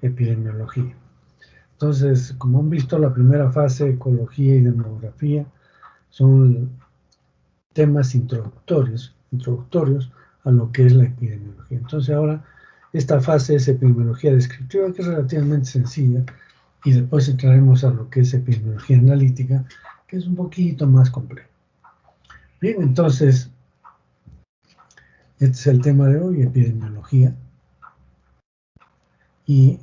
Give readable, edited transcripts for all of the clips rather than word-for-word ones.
epidemiología. Entonces, como han visto, la primera fase, ecología y demografía, son temas introductorios a lo que es la epidemiología. Entonces ahora esta fase es epidemiología descriptiva, que es relativamente sencilla, y después entraremos a lo que es epidemiología analítica, que es un poquito más complejo. Bien, entonces, este es el tema de hoy, epidemiología. Y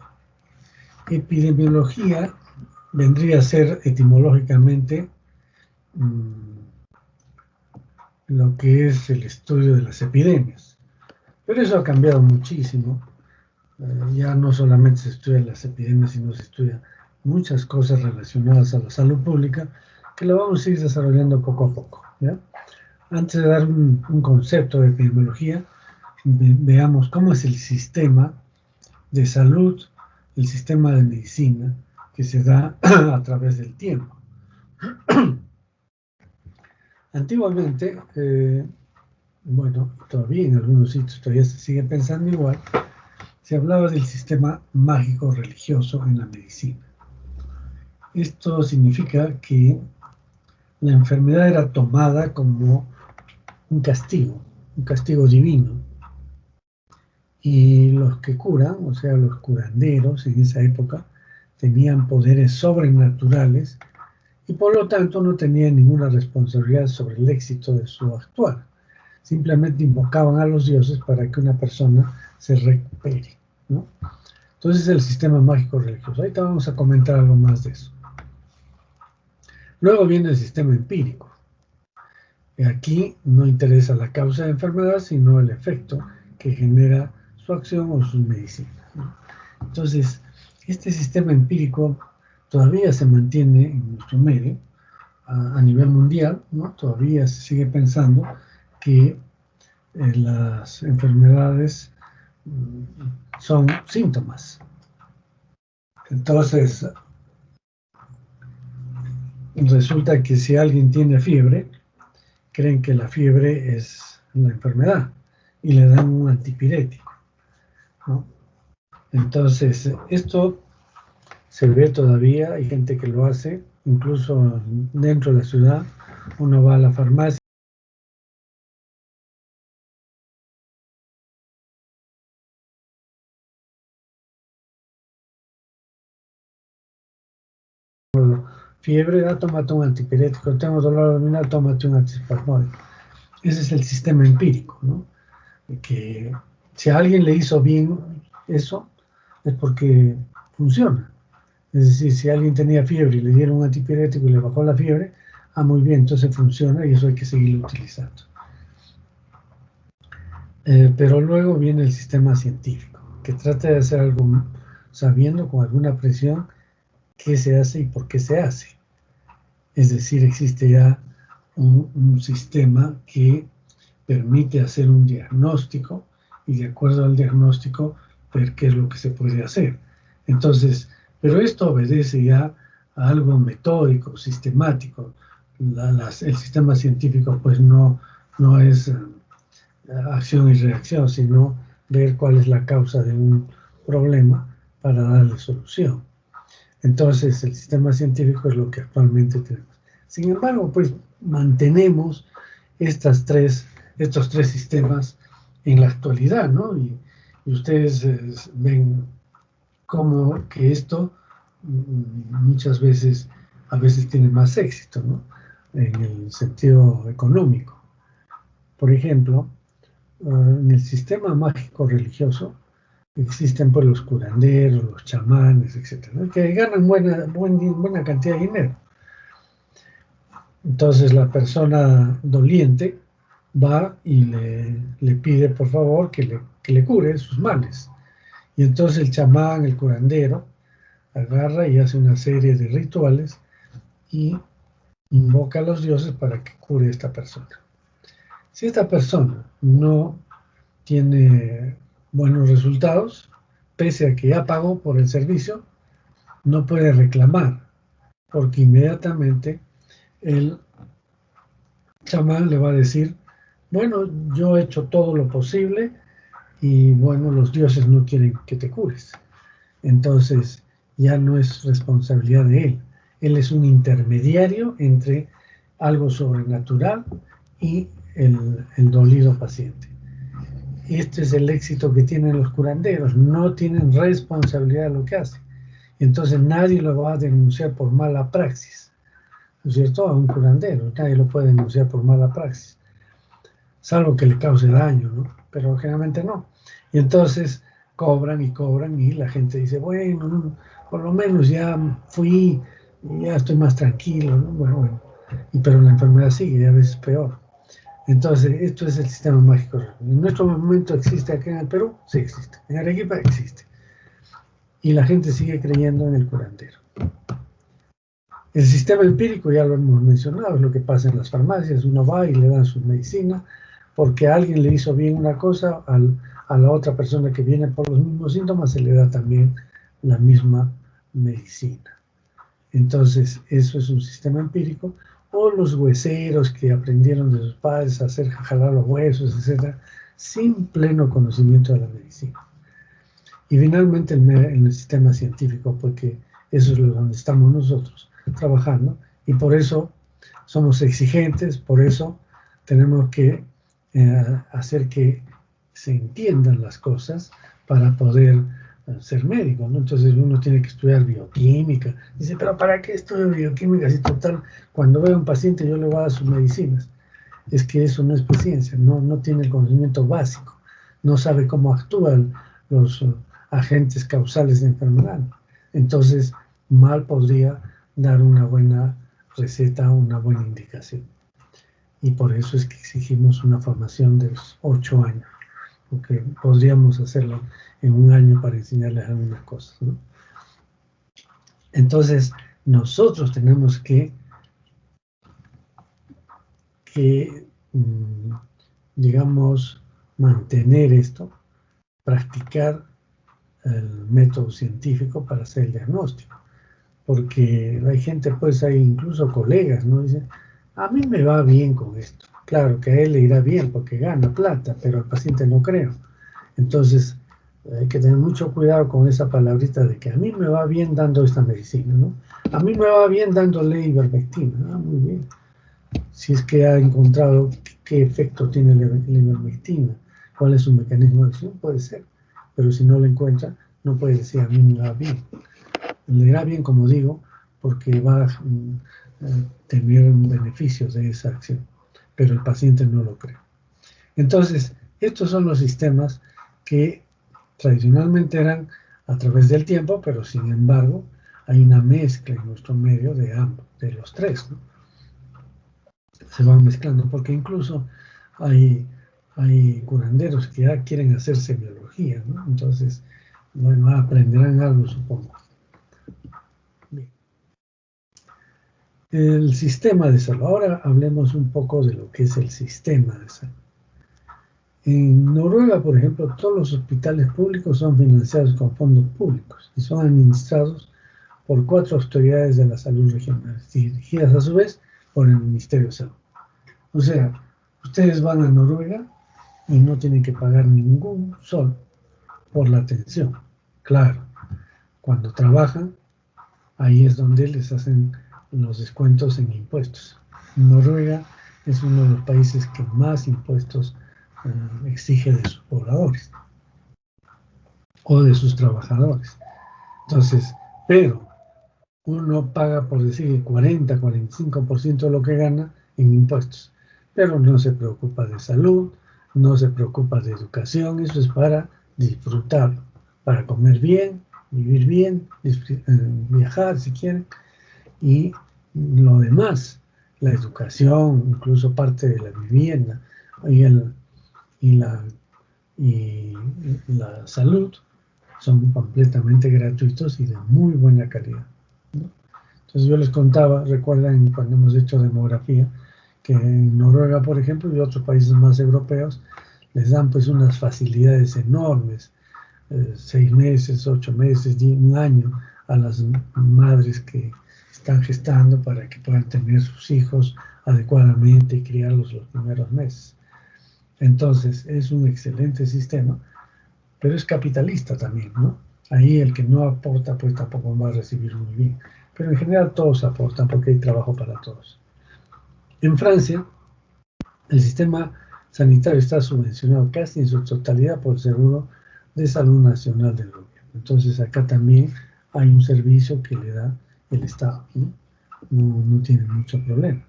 epidemiología vendría a ser etimológicamente lo que es el estudio de las epidemias. Pero eso ha cambiado muchísimo. Ya no solamente se estudian las epidemias, sino se estudian muchas cosas relacionadas a la salud pública, que lo vamos a ir desarrollando poco a poco, ¿ya? Antes de dar un concepto de epidemiología, veamos cómo es el sistema de salud, el sistema de medicina que se da a través del tiempo. Antiguamente, bueno, todavía en algunos sitios todavía se sigue pensando igual, se hablaba del sistema mágico religioso en la medicina. Esto significa que la enfermedad era tomada como un castigo divino. Y los que curan, o sea, los curanderos en esa época, tenían poderes sobrenaturales y por lo tanto no tenían ninguna responsabilidad sobre el éxito de su actuar. Simplemente invocaban a los dioses para que una persona se recupere, ¿no? Entonces el sistema mágico religioso. Ahorita vamos a comentar algo más de eso. Luego viene el sistema empírico. Aquí no interesa la causa de enfermedad, sino el efecto que genera su acción o sus medicinas, ¿no? Entonces, este sistema empírico todavía se mantiene en nuestro medio a nivel mundial, ¿no? Todavía se sigue pensando que las enfermedades son síntomas. Entonces, resulta que si alguien tiene fiebre, creen que la fiebre es la enfermedad y le dan un antipirético, ¿no? Entonces, esto se ve todavía, hay gente que lo hace, incluso dentro de la ciudad, uno va a la farmacia, fiebre, tómate un antipirético, tengo dolor abdominal, tómate un antiespasmódico. Ese es el sistema empírico, ¿no? Que si a alguien le hizo bien eso, es porque funciona. Es decir, si alguien tenía fiebre y le dieron un antipirético y le bajó la fiebre, muy bien, entonces funciona y eso hay que seguirlo utilizando. Pero luego viene el sistema científico, que trata de hacer algo sabiendo con alguna presión qué se hace y por qué se hace. Es decir, existe ya un sistema que permite hacer un diagnóstico y de acuerdo al diagnóstico ver qué es lo que se puede hacer. Entonces, pero esto obedece ya a algo metódico, sistemático. El sistema científico pues no es acción y reacción, sino ver cuál es la causa de un problema para darle solución. Entonces, el sistema científico es lo que actualmente tenemos. Sin embargo, pues mantenemos estos tres sistemas en la actualidad, ¿no? Y ustedes ven cómo que esto muchas veces, a veces tiene más éxito, ¿no? En el sentido económico. Por ejemplo, en el sistema mágico religioso existen pues los curanderos, los chamanes, etcétera, ¿no? Que ganan buena cantidad de dinero. Entonces la persona doliente va y le pide por favor que le cure sus males. Y entonces el chamán, el curandero, agarra y hace una serie de rituales y invoca a los dioses para que cure a esta persona. Si esta persona no tiene buenos resultados, pese a que ya pagó por el servicio, no puede reclamar, porque inmediatamente el chamán le va a decir, bueno, yo he hecho todo lo posible y bueno, los dioses no quieren que te cures. Entonces, ya no es responsabilidad de él. Él es un intermediario entre algo sobrenatural y el dolido paciente. Este es el éxito que tienen los curanderos. No tienen responsabilidad de lo que hacen. Entonces nadie lo va a denunciar por mala praxis. ¿No es cierto? A un curandero. Nadie lo puede denunciar por mala praxis. Salvo que le cause daño, ¿no? Pero generalmente no. Y entonces cobran y la gente dice, bueno, por lo menos ya fui, ya estoy más tranquilo, ¿no? Bueno. Pero la enfermedad sigue y a veces peor. Entonces, esto es el sistema mágico. En nuestro momento existe acá en el Perú, sí existe. En Arequipa existe. Y la gente sigue creyendo en el curandero. El sistema empírico ya lo hemos mencionado, es lo que pasa en las farmacias. Uno va y le dan su medicina porque a alguien le hizo bien una cosa, a la otra persona que viene por los mismos síntomas se le da también la misma medicina. Entonces, eso es un sistema empírico. O los hueseros que aprendieron de sus padres a hacer jalar los huesos, etcétera, sin pleno conocimiento de la medicina. Y finalmente el sistema científico, porque eso es donde estamos nosotros trabajando, y por eso somos exigentes, por eso tenemos que hacer que se entiendan las cosas para poder ser médico, ¿no? Entonces uno tiene que estudiar bioquímica. Dice, pero ¿para qué estudio bioquímica si total, cuando veo a un paciente yo le voy a dar sus medicinas? Es que eso no es ciencia, no tiene el conocimiento básico, no sabe cómo actúan los agentes causales de enfermedad. Entonces, mal podría dar una buena receta, una buena indicación. Y por eso es que exigimos una formación de 8 años, porque podríamos hacerlo en un año para enseñarles algunas cosas, ¿no? Entonces, nosotros tenemos que digamos, mantener esto, practicar el método científico para hacer el diagnóstico. Porque hay gente, pues hay incluso colegas, ¿no? Dicen, a mí me va bien con esto. Claro que a él le irá bien porque gana plata, pero al paciente no creo. Entonces, hay que tener mucho cuidado con esa palabrita de que a mí me va bien dando esta medicina, ¿no? A mí me va bien dándole ivermectina. Ah, muy bien. Si es que ha encontrado qué efecto tiene la ivermectina, cuál es su mecanismo de acción, puede ser. Pero si no lo encuentra, no puede decir a mí me va bien. Le irá bien, como digo, porque va a tener un beneficio de esa acción, pero el paciente no lo cree. Entonces, estos son los sistemas que tradicionalmente eran a través del tiempo, pero sin embargo hay una mezcla en nuestro medio de ambos, de los tres, ¿no? Se van mezclando, porque incluso hay curanderos que ya quieren hacer semiología, ¿no? Entonces, bueno, aprenderán algo, supongo. Bien. El sistema de salud. Ahora hablemos un poco de lo que es el sistema de salud. En Noruega, por ejemplo, todos los hospitales públicos son financiados con fondos públicos y son administrados por 4 autoridades de la salud regionales, dirigidas a su vez por el Ministerio de Salud. O sea, ustedes van a Noruega y no tienen que pagar ningún sol por la atención. Claro, cuando trabajan, ahí es donde les hacen los descuentos en impuestos. Noruega es uno de los países que más impuestos exige de sus pobladores o de sus trabajadores. Entonces, pero uno paga, por decir, 40-45% de lo que gana en impuestos, pero no se preocupa de salud, no se preocupa de educación, eso es para disfrutar, para comer bien, vivir bien, viajar si quieren, y lo demás, la educación, incluso parte de la vivienda y la salud, son completamente gratuitos y de muy buena calidad, ¿no? Entonces yo les contaba, recuerdan cuando hemos hecho demografía, que en Noruega, por ejemplo, y otros países más europeos, les dan pues unas facilidades enormes, 6 meses, 8 meses, un año a las madres que están gestando para que puedan tener sus hijos adecuadamente y criarlos los primeros meses. Entonces es un excelente sistema, pero es capitalista también, ¿no? Ahí el que no aporta, pues tampoco va a recibir muy bien. Pero en general todos aportan porque hay trabajo para todos. En Francia, el sistema sanitario está subvencionado casi en su totalidad por el Seguro de Salud Nacional del gobierno. Entonces acá también hay un servicio que le da el Estado, ¿no? No tiene mucho problema.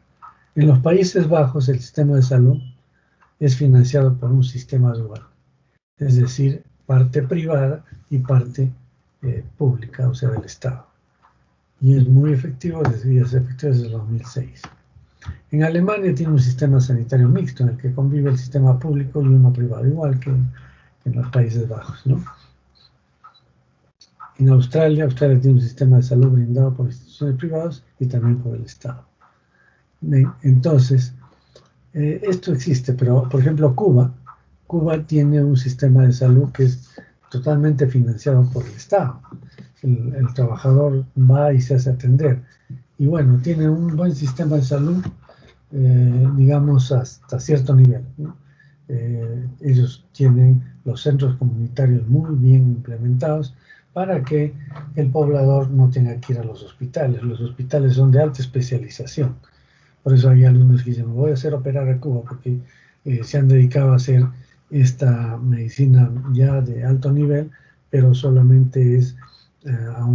En los Países Bajos el sistema de salud es financiado por un sistema dual, es decir, parte privada y parte pública, o sea, del Estado. Y es muy efectivo desde el 2006. En Alemania tiene un sistema sanitario mixto en el que convive el sistema público y uno privado, igual que en los Países Bajos, ¿no? En Australia tiene un sistema de salud brindado por instituciones privadas y también por el Estado. Entonces, esto existe, pero por ejemplo Cuba tiene un sistema de salud que es totalmente financiado por el Estado. El trabajador va y se hace atender. Y bueno, tiene un buen sistema de salud, digamos, hasta cierto nivel, ¿no? Ellos tienen los centros comunitarios muy bien implementados para que el poblador no tenga que ir a los hospitales. Los hospitales son de alta especialización. Por eso hay alumnos que dicen, me voy a hacer operar a Cuba, porque se han dedicado a hacer esta medicina ya de alto nivel, pero solamente es a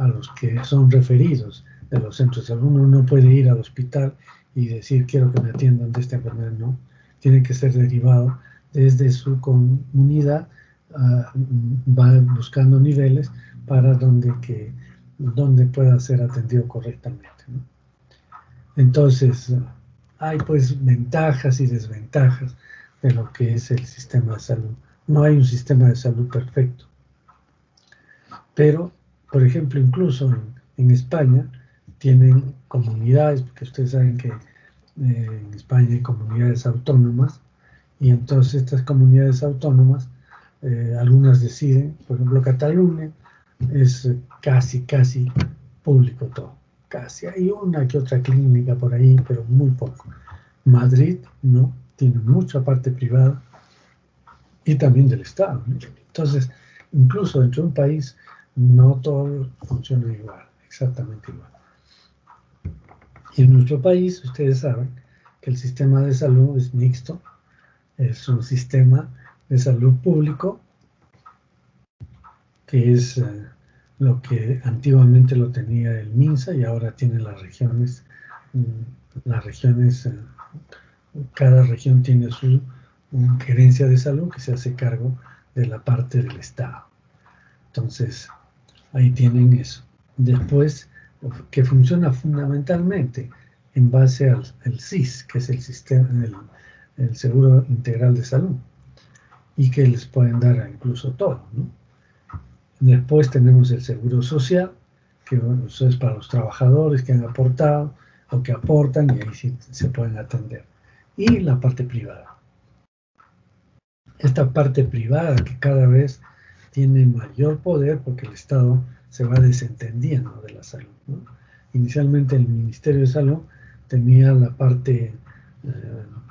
los que son referidos de los centros de salud. Uno no puede ir al hospital y decir, quiero que me atiendan de esta enfermedad, no. Tiene que ser derivado desde su comunidad, va buscando niveles para donde pueda ser atendido correctamente, ¿no? Entonces, hay pues ventajas y desventajas de lo que es el sistema de salud. No hay un sistema de salud perfecto. Pero, por ejemplo, incluso en España tienen comunidades, porque ustedes saben que en España hay comunidades autónomas, y entonces estas comunidades autónomas, algunas deciden, por ejemplo, Cataluña es casi público todo. Casi hay una que otra clínica por ahí, pero muy poco. Madrid no, tiene mucha parte privada y también del Estado, ¿no? Entonces, incluso dentro de un país, no todo funciona igual, exactamente igual. Y en nuestro país, ustedes saben que el sistema de salud es mixto, es un sistema de salud público, que es lo que antiguamente lo tenía el MINSA y ahora tiene las regiones. Las regiones, cada región tiene su gerencia de salud que se hace cargo de la parte del Estado. Entonces, ahí tienen eso. Después, que funciona fundamentalmente en base al SIS, que es el sistema, el Seguro Integral de Salud, y que les pueden dar incluso todo, ¿no? Después tenemos el Seguro Social, que bueno, eso es para los trabajadores que han aportado o que aportan y ahí sí se pueden atender. Y la parte privada. Esta parte privada que cada vez tiene mayor poder porque el Estado se va desentendiendo de la salud, ¿no? Inicialmente el Ministerio de Salud tenía la parte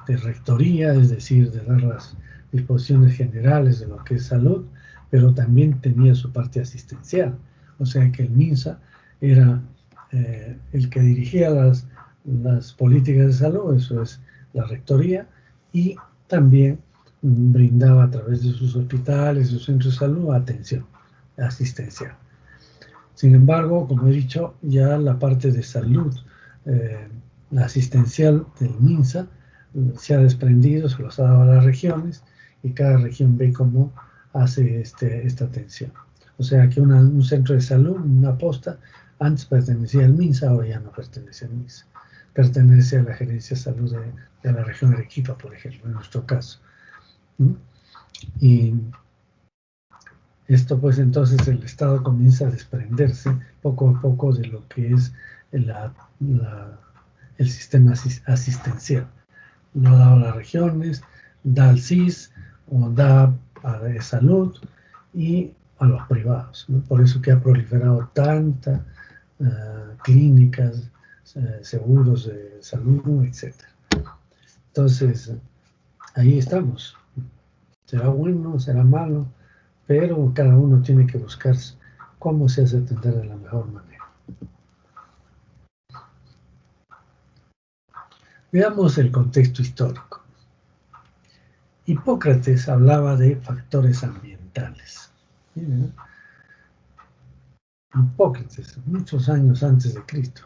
de rectoría, es decir, de dar las disposiciones generales de lo que es salud, pero también tenía su parte asistencial. O sea que el MINSA era el que dirigía las políticas de salud, eso es la rectoría, y también brindaba a través de sus hospitales, sus centros de salud, atención asistencial. Sin embargo, como he dicho, ya la parte de salud asistencial del MINSA se ha desprendido, se los ha dado a las regiones y cada región ve cómo hace esta atención. O sea que un centro de salud, una posta, antes pertenecía al MINSA, ahora ya no pertenece al MINSA. Pertenece a la Gerencia de Salud de la región de Arequipa, por ejemplo, en nuestro caso. Y esto pues entonces el Estado comienza a desprenderse poco a poco de lo que es el sistema asistencial. Lo da a las regiones, da al CIS o da a la salud y a los privados, ¿no? Por eso que ha proliferado tanta clínicas, seguros de salud, etc. Entonces, ahí estamos. ¿Será bueno? ¿Será malo? pero cada uno tiene que buscar cómo se hace atender de la mejor manera. Veamos el contexto histórico. Hipócrates hablaba de factores ambientales. Miren, Hipócrates, muchos años antes de Cristo,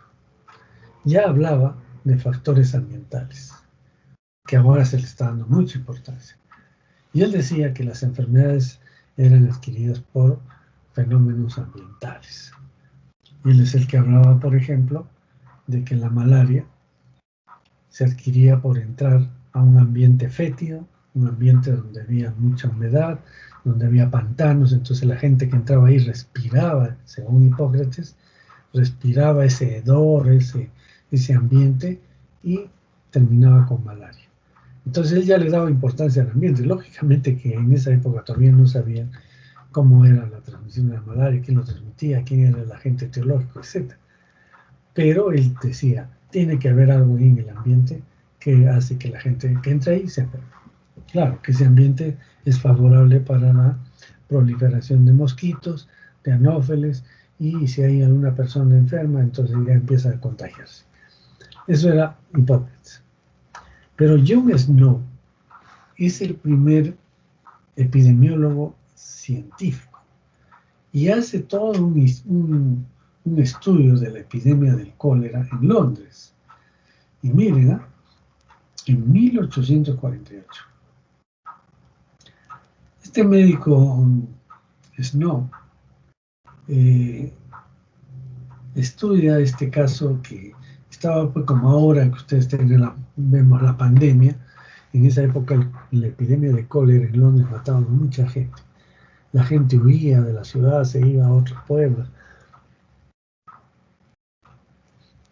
ya hablaba de factores ambientales, que ahora se le está dando mucha importancia. Y él decía que las enfermedades eran adquiridas por fenómenos ambientales. Y él es el que hablaba, por ejemplo, de que la malaria se adquiría por entrar a un ambiente fétido, un ambiente donde había mucha humedad, donde había pantanos, entonces la gente que entraba ahí respiraba, según Hipócrates, respiraba ese hedor, ese ambiente y terminaba con malaria. Entonces él ya le daba importancia al ambiente. Lógicamente que en esa época todavía no sabían cómo era la transmisión de la malaria, quién lo transmitía, quién era el agente etiológico, etc. Pero él decía, tiene que haber algo en el ambiente que hace que la gente que entra ahí se enferme. Claro, que ese ambiente es favorable para la proliferación de mosquitos, de anófeles, y si hay alguna persona enferma, entonces ya empieza a contagiarse. Eso era Hipócrates. Pero John Snow es el primer epidemiólogo científico y hace todo un estudio de la epidemia del cólera en Londres. Y miren, en 1848. Este médico Snow estudia este caso que estaba pues, como ahora que ustedes vemos la pandemia. En esa época la epidemia de cólera en Londres mataba a mucha gente. La gente huía de la ciudad, se iba a otros pueblos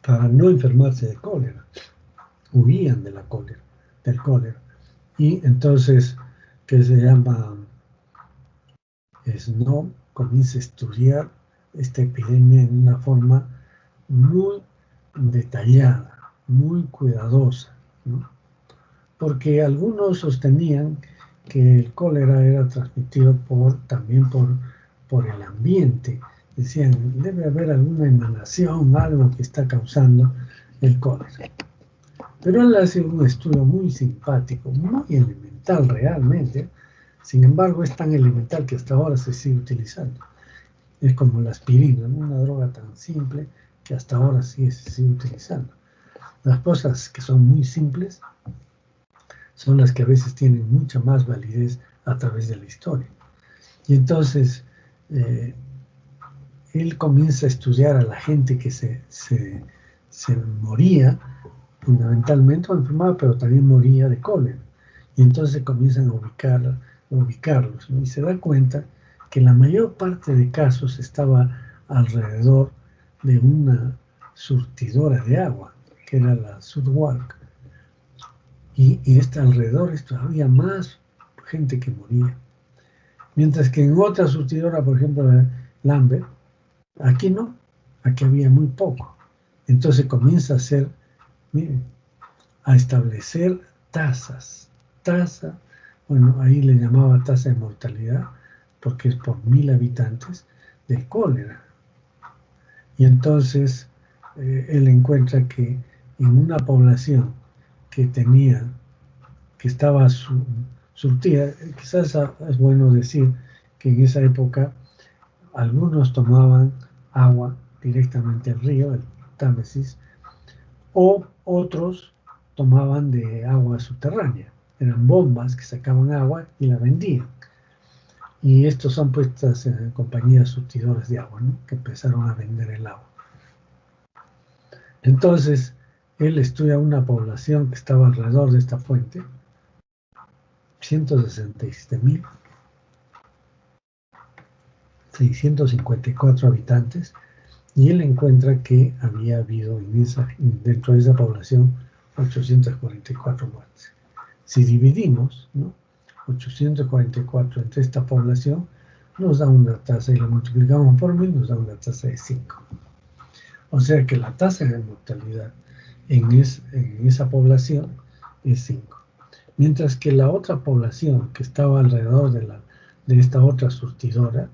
para no enfermarse de cólera. Huían de la cólera, del cólera. Y entonces, que se llama Snow, comienza a estudiar esta epidemia en una forma muy detallada, muy cuidadosa, ¿no? Porque algunos sostenían que el cólera era transmitido también por el ambiente. Decían, debe haber alguna emanación, algo que está causando el cólera. Pero él hace un estudio muy simpático, muy elemental realmente. Sin embargo, es tan elemental que hasta ahora se sigue utilizando. Es como la aspirina, ¿no? Una droga tan simple que hasta ahora se sigue utilizando. Las cosas que son muy simples son las que a veces tienen mucha más validez a través de la historia. Y entonces, él comienza a estudiar a la gente que se moría, fundamentalmente o enfermaba, pero también moría de cólera. Y entonces comienzan a ubicarlos, ¿no? Y se da cuenta que la mayor parte de casos estaba alrededor de una surtidora de agua, que era la Southwark. Y alrededor había más gente que moría. Mientras que en otra surtidora, por ejemplo, Lambert, aquí no, aquí había muy poco. Entonces comienza a hacer, miren, a establecer tasas. Bueno, ahí le llamaba tasa de mortalidad, porque es por 1000 habitantes del cólera. Y entonces él encuentra que en una población que estaba surtida, quizás es bueno decir que en esa época algunos tomaban agua directamente del río, el Támesis, o otros tomaban de agua subterránea. Eran bombas que sacaban agua y la vendían. Y estos son puestas en compañías surtidoras de agua, ¿no? Que empezaron a vender el agua. Entonces, él estudia una población que estaba alrededor de esta fuente, 167.654 habitantes, y él encuentra que había habido dentro de esa población 844 muertes. Si dividimos, ¿no?, 844 entre esta población, nos da una tasa, y lo multiplicamos por 1000, nos da una tasa de 5. O sea que la tasa de mortalidad en esa población es 5. Mientras que la otra población que estaba alrededor de de esta otra surtidora,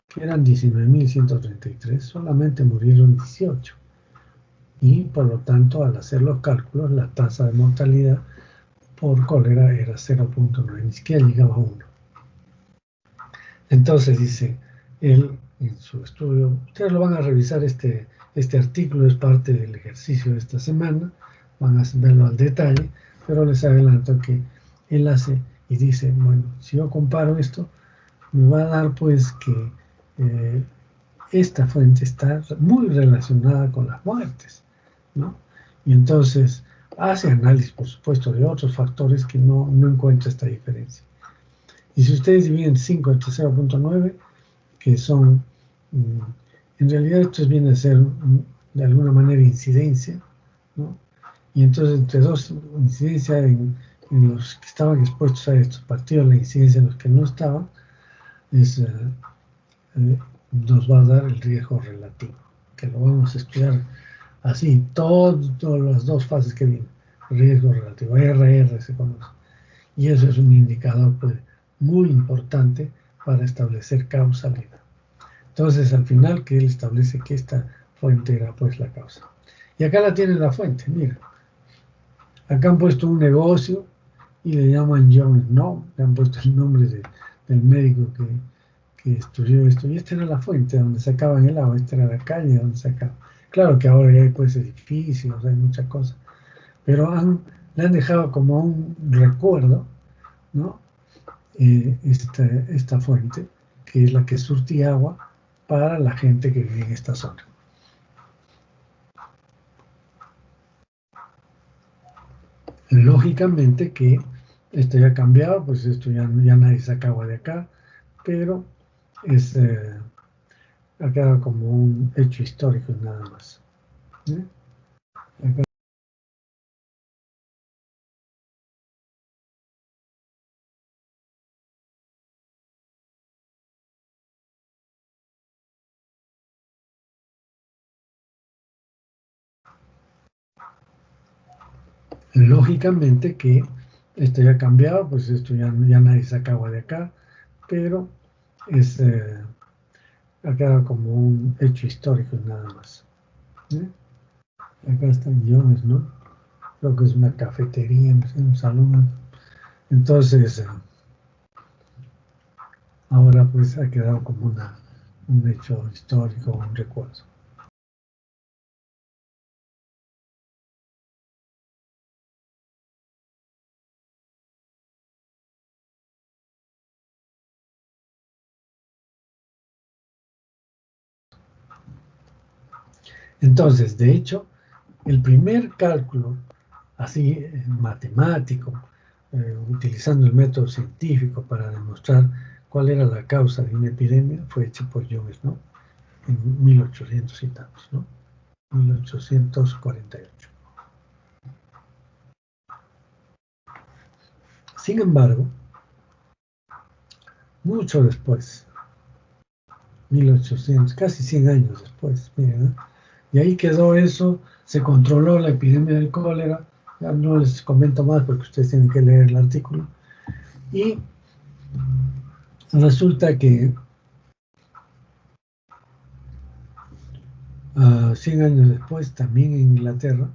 que eran 19.133, solamente murieron 18. Y por lo tanto, al hacer los cálculos, la tasa de mortalidad por cólera era 0.9, ni siquiera llegaba a 1. Entonces dice él en su estudio, ustedes lo van a revisar, este artículo es parte del ejercicio de esta semana, van a verlo al detalle, pero les adelanto que él hace y dice, bueno, si yo comparo esto, me va a dar pues que esta fuente está muy relacionada con las muertes, ¿no? Y entonces hace análisis, por supuesto, de otros factores que no encuentra esta diferencia. Y si ustedes dividen 5 entre 0.9, que son, en realidad esto viene a ser de alguna manera incidencia, ¿no? Y entonces entre dos, incidencia en los que estaban expuestos a estos partidos, la incidencia en los que no estaban, nos va a dar el riesgo relativo, que lo vamos a estudiar así, todas las dos fases que vienen, riesgo relativo, RR se conoce. Y eso es un indicador pues, muy importante para establecer causalidad. Entonces, al final, que él establece que esta fuente era pues la causa. Y acá la tiene la fuente, mira. Acá han puesto un negocio y le llaman John Snow, le han puesto el nombre del médico que estudió esto. Y esta era la fuente donde sacaban el agua, esta era la calle donde sacaban. Claro que ahora ya hay pues edificios, hay muchas cosas, pero le han dejado como un recuerdo, ¿no? Esta fuente, que es la que surtía agua para la gente que vive en esta zona. Lógicamente que esto ya ha cambiado, pues esto ya nadie saca agua de acá, pero ha quedado como un hecho histórico nada más. Acá. Lógicamente que esto ya ha cambiado, pues esto ya nadie saca agua de acá, pero ha quedado como un hecho histórico nada más. Acá están Jones, ¿no? Creo que es una cafetería, no sé, un salón. Entonces, ahora pues ha quedado como un hecho histórico, un recuerdo. Entonces, de hecho, el primer cálculo, así matemático, utilizando el método científico para demostrar cuál era la causa de una epidemia, fue hecho por Jones, ¿no? En 1800 y tantos, ¿no? 1848. Sin embargo, mucho después, 1800, casi 100 años después, miren, ¿eh? Y ahí quedó eso, se controló la epidemia del cólera, ya no les comento más porque ustedes tienen que leer el artículo, y resulta que 100 años después, también en Inglaterra,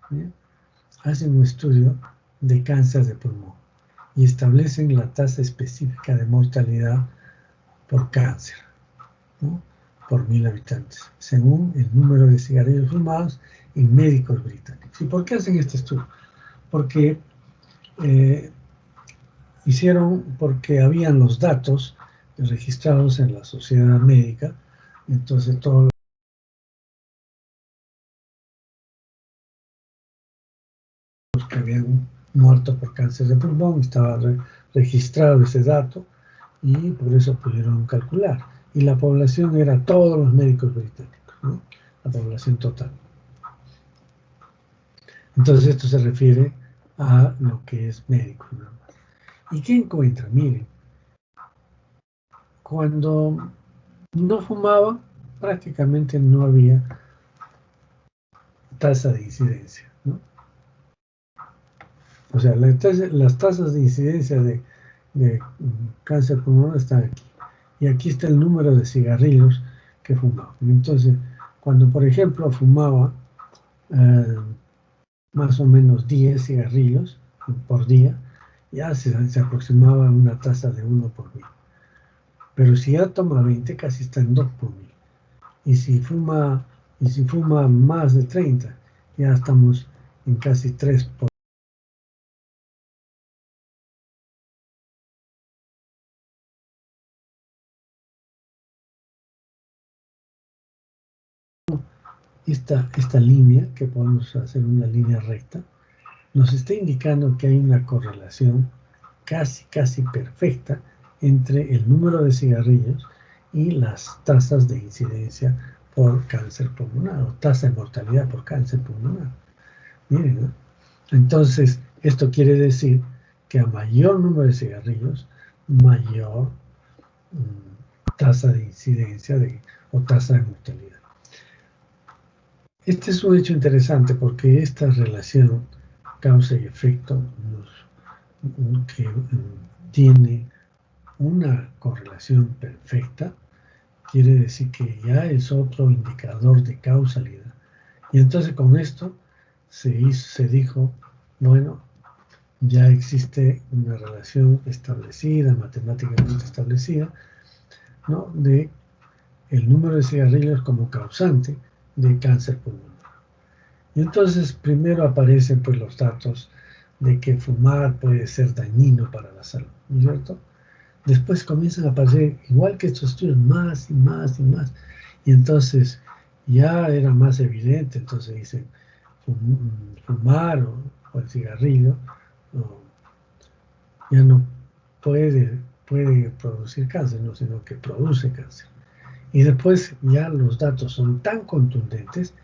¿sí? Hacen un estudio de cáncer de pulmón y establecen la tasa específica de mortalidad por cáncer, ¿no? Por 1000 habitantes, según el número de cigarrillos fumados en médicos británicos. ¿Y por qué hacen este estudio? Porque porque habían los datos registrados en la sociedad médica, entonces todos los que habían muerto por cáncer de pulmón estaba registrado ese dato y por eso pudieron calcular. Y la población era todos los médicos británicos, ¿no? La población total. Entonces esto se refiere a lo que es médico, nada más. ¿Y qué encuentra? Miren, cuando no fumaba, prácticamente no había tasa de incidencia, ¿no? O sea, las tasas de incidencia de de cáncer pulmonar están aquí. Y aquí está el número de cigarrillos que fumaba. Entonces, cuando por ejemplo fumaba más o menos 10 cigarrillos por día, ya se aproximaba a una tasa de 1 por 1000. Pero si ya toma 20, casi está en 2 por 1000. Y si fuma más de 30, ya estamos en casi 3 por 1000. Esta línea, que podemos hacer una línea recta, nos está indicando que hay una correlación casi perfecta entre el número de cigarrillos y las tasas de incidencia por cáncer pulmonar o tasa de mortalidad por cáncer pulmonar. Miren, ¿no? Entonces, esto quiere decir que a mayor número de cigarrillos, mayor tasa de incidencia o tasa de mortalidad. Este es un hecho interesante porque esta relación causa y efecto que tiene una correlación perfecta, quiere decir que ya es otro indicador de causalidad. Y entonces con esto se dijo, bueno, ya existe una relación establecida, matemáticamente establecida, ¿no?, de el número de cigarrillos como causante de cáncer pulmonar. Y entonces primero aparecen pues los datos de que fumar puede ser dañino para la salud, ¿no es cierto? Después comienzan a aparecer, igual que estos estudios, más y más y más. Y entonces ya era más evidente, entonces dicen, fumar o el cigarrillo ya no puede producir cáncer, no, sino que produce cáncer. Y después ya los datos son tan contundentes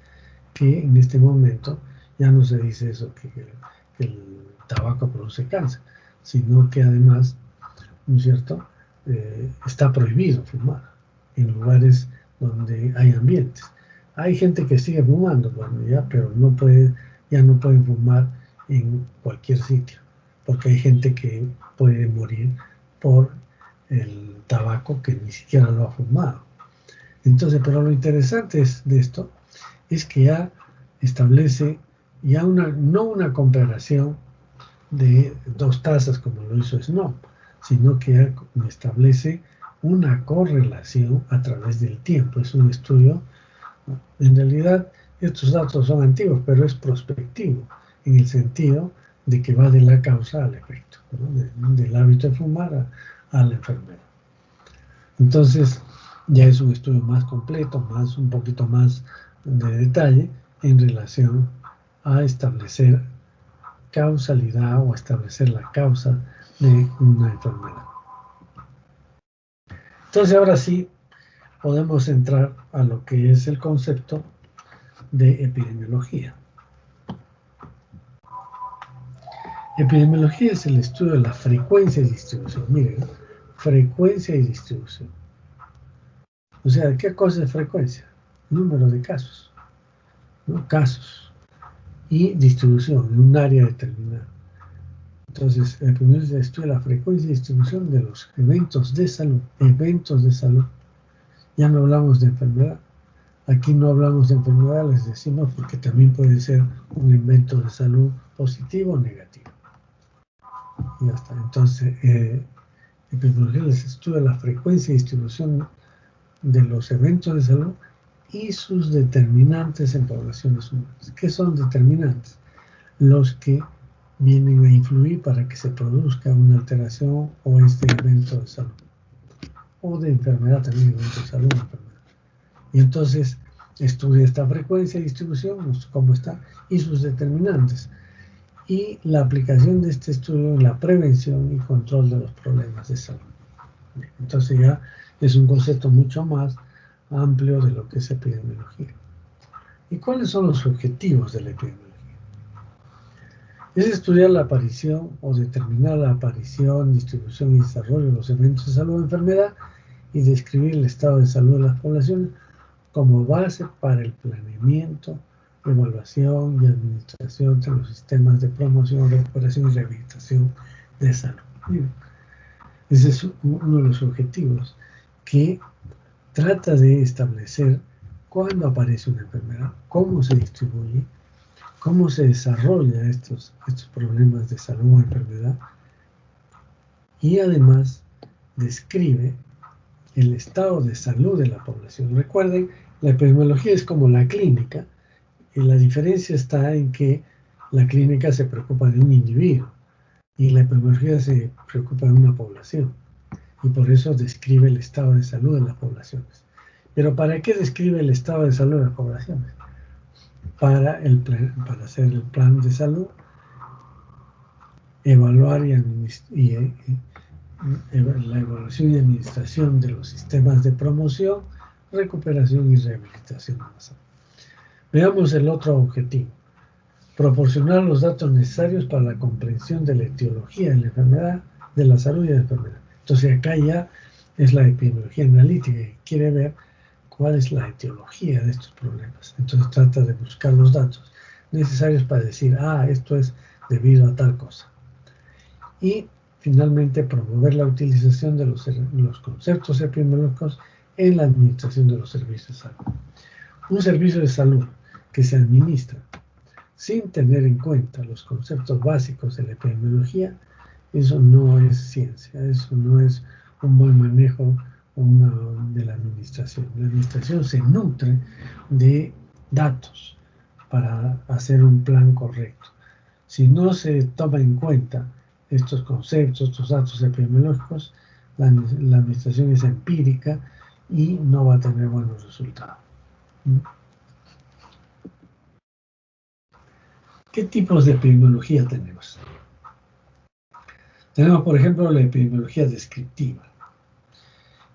que en este momento ya no se dice eso, que el tabaco produce cáncer, sino que además, ¿no es cierto?, está prohibido fumar en lugares donde hay ambientes. Hay gente que sigue fumando, bueno, ya, pero ya no pueden fumar en cualquier sitio, porque hay gente que puede morir por el tabaco que ni siquiera lo ha fumado. Entonces, pero lo interesante de esto es que ya establece ya no una comparación de dos tasas como lo hizo Snow, sino que ya establece una correlación a través del tiempo. Es un estudio, ¿no? En realidad estos datos son antiguos, pero es prospectivo, en el sentido de que va de la causa al efecto, ¿no?, del hábito de fumar a la enfermedad. Entonces ya es un estudio más completo, un poquito más de detalle en relación a establecer causalidad o establecer la causa de una enfermedad. Entonces ahora sí podemos entrar a lo que es el concepto de epidemiología. Epidemiología es el estudio de la frecuencia y distribución. Miren, frecuencia y distribución. O sea, ¿qué cosa es frecuencia? Número de casos, ¿no? Casos. Y distribución en un área determinada. Entonces, el primer estudio de la frecuencia y distribución de los eventos de salud. Eventos de salud. Ya no hablamos de enfermedad. Aquí no hablamos de enfermedad, les decimos, porque también puede ser un evento de salud positivo o negativo. Y ya está. Entonces, epidemiología les estudia la frecuencia y distribución de los eventos de salud y sus determinantes en poblaciones humanas. ¿Qué son determinantes? Los que vienen a influir para que se produzca una alteración o este evento de salud. O de enfermedad también, evento de salud o enfermedad. Y entonces estudia esta frecuencia y distribución, cómo está, y sus determinantes. Y la aplicación de este estudio en la prevención y control de los problemas de salud. Entonces ya es un concepto mucho más amplio de lo que es epidemiología. ¿Y cuáles son los objetivos de la epidemiología? Es estudiar la aparición o determinar la aparición, distribución y desarrollo de los eventos de salud o enfermedad y describir el estado de salud de las poblaciones como base para el planeamiento, evaluación y administración de los sistemas de promoción, recuperación y rehabilitación de salud. Ese es uno de los objetivos, que trata de establecer cuándo aparece una enfermedad, cómo se distribuye, cómo se desarrollan estos problemas de salud o enfermedad, y además describe el estado de salud de la población. Recuerden, la epidemiología es como la clínica, y la diferencia está en que la clínica se preocupa de un individuo y la epidemiología se preocupa de una población, y por eso describe el estado de salud de las poblaciones. Pero ¿para qué describe el estado de salud de las poblaciones? Para hacer el plan de salud, evaluar la evaluación y administración de los sistemas de promoción, recuperación y rehabilitación de la salud. Veamos el otro objetivo: proporcionar los datos necesarios para la comprensión de la etiología de la enfermedad, de la salud y de la enfermedad. Entonces acá ya es la epidemiología analítica, que quiere ver cuál es la etiología de estos problemas. Entonces trata de buscar los datos necesarios para decir, esto es debido a tal cosa. Y finalmente promover la utilización de los conceptos epidemiológicos en la administración de los servicios de salud. Un servicio de salud que se administra sin tener en cuenta los conceptos básicos de la epidemiología, eso no es ciencia, eso no es un buen manejo de la administración. La administración se nutre de datos para hacer un plan correcto. Si no se toma en cuenta estos conceptos, estos datos epidemiológicos, la administración es empírica y no va a tener buenos resultados. ¿Qué tipos de epidemiología tenemos? Tenemos, por ejemplo, la epidemiología descriptiva.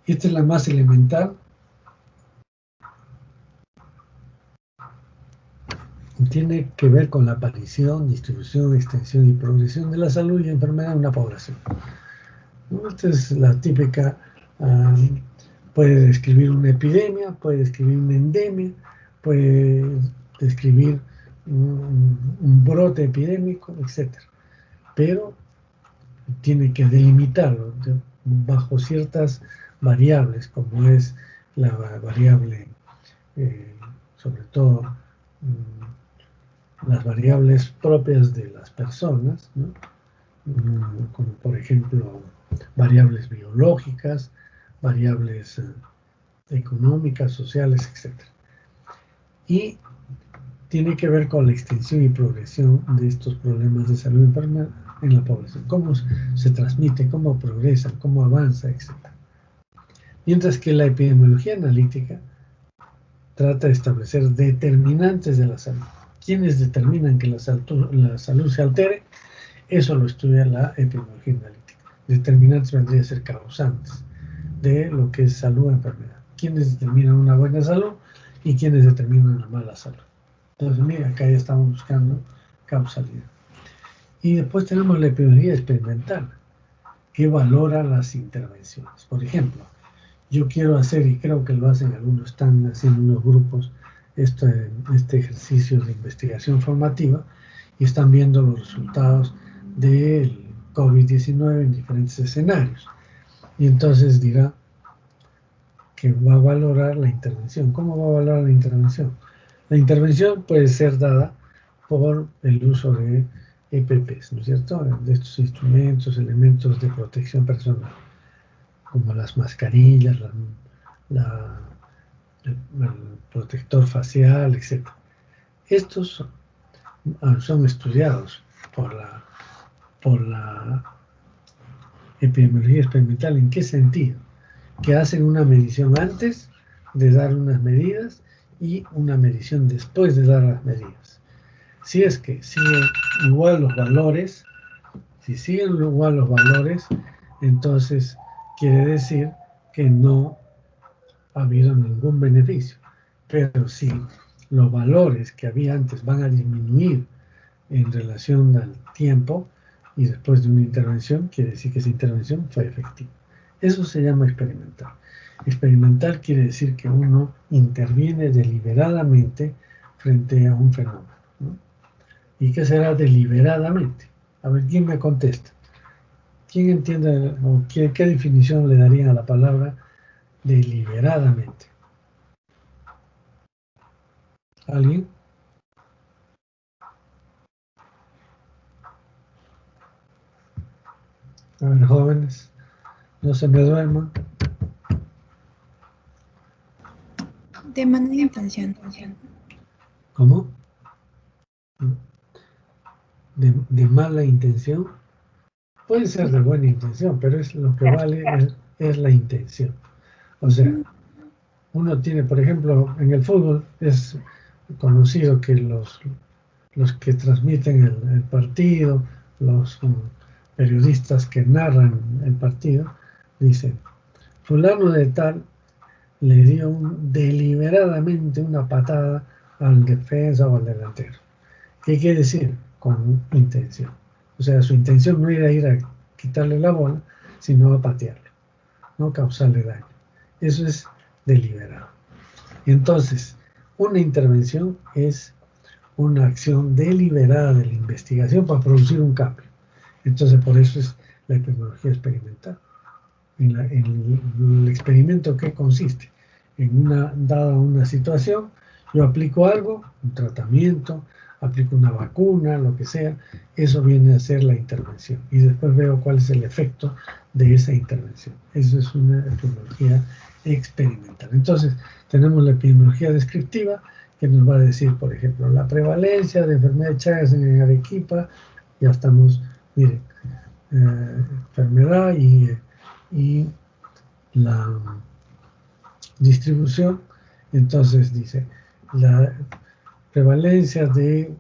Esta es la más elemental. Tiene que ver con la aparición, distribución, extensión y progresión de la salud y enfermedad en una población. Esta es la típica, puede describir una epidemia, puede describir una endemia, puede describir un brote epidémico, etc. Pero tiene que delimitarlo bajo ciertas variables, como es la variable, sobre todo las variables propias de las personas, ¿no? Como por ejemplo variables biológicas, variables económicas, sociales, etc. Y tiene que ver con la extensión y progresión de estos problemas de salud y enfermedad en la población, cómo se transmite, cómo progresan, cómo avanza, etc. Mientras que la epidemiología analítica trata de establecer determinantes de la salud. ¿Quiénes determinan que la salud se altere? Eso lo estudia la epidemiología analítica. Determinantes vendrían a ser causantes de lo que es salud o enfermedad. ¿Quiénes determinan una buena salud y quiénes determinan una mala salud? Entonces, mira, acá ya estamos buscando causalidad. Y después tenemos la epidemiología experimental, que valora las intervenciones. Por ejemplo, yo quiero hacer, y creo que lo hacen algunos, están haciendo unos grupos, este ejercicio de investigación formativa, y están viendo los resultados del COVID-19 en diferentes escenarios. Y entonces dirá que va a valorar la intervención. ¿Cómo va a valorar la intervención? La intervención puede ser dada por el uso de EPPs, ¿no es cierto? De estos instrumentos, elementos de protección personal, como las mascarillas, el protector facial, etc. Estos son estudiados por la epidemiología experimental. ¿En qué sentido? Que hacen una medición antes de dar unas medidas y una medición después de dar las medidas. Si es que siguen igual los valores, entonces quiere decir que no ha habido ningún beneficio. Pero si los valores que había antes van a disminuir en relación al tiempo y después de una intervención, quiere decir que esa intervención fue efectiva. Eso se llama experimental. Experimental quiere decir que uno interviene deliberadamente frente a un fenómeno, ¿no? ¿Y qué será deliberadamente? A ver, ¿quién me contesta? ¿Quién entiende o qué definición le darían a la palabra deliberadamente? ¿Alguien? A ver, jóvenes, no se me duerman. De mala intención. ¿Cómo? De mala intención. Puede ser de buena intención, pero es lo que vale es la intención. O sea, uno tiene, por ejemplo, en el fútbol es conocido que los que transmiten el partido, los periodistas que narran el partido, dicen, fulano de tal le dio deliberadamente una patada al defensa o al delantero. ¿Qué quiere decir? Con intención. O sea, su intención no era ir a quitarle la bola, sino a patearlo, no causarle daño. Eso es deliberado. Entonces, una intervención es una acción deliberada de la investigación para producir un cambio. Entonces, por eso es la epidemiología experimental. En el experimento, ¿qué consiste? Dada una situación, yo aplico algo, un tratamiento, aplico una vacuna, lo que sea, eso viene a ser la intervención. Y después veo cuál es el efecto de esa intervención. Eso es una epidemiología experimental. Entonces, tenemos la epidemiología descriptiva, que nos va a decir, por ejemplo, la prevalencia de enfermedad de Chagas en Arequipa, ya estamos, miren, enfermedad y la distribución. Entonces dice, la prevalencia de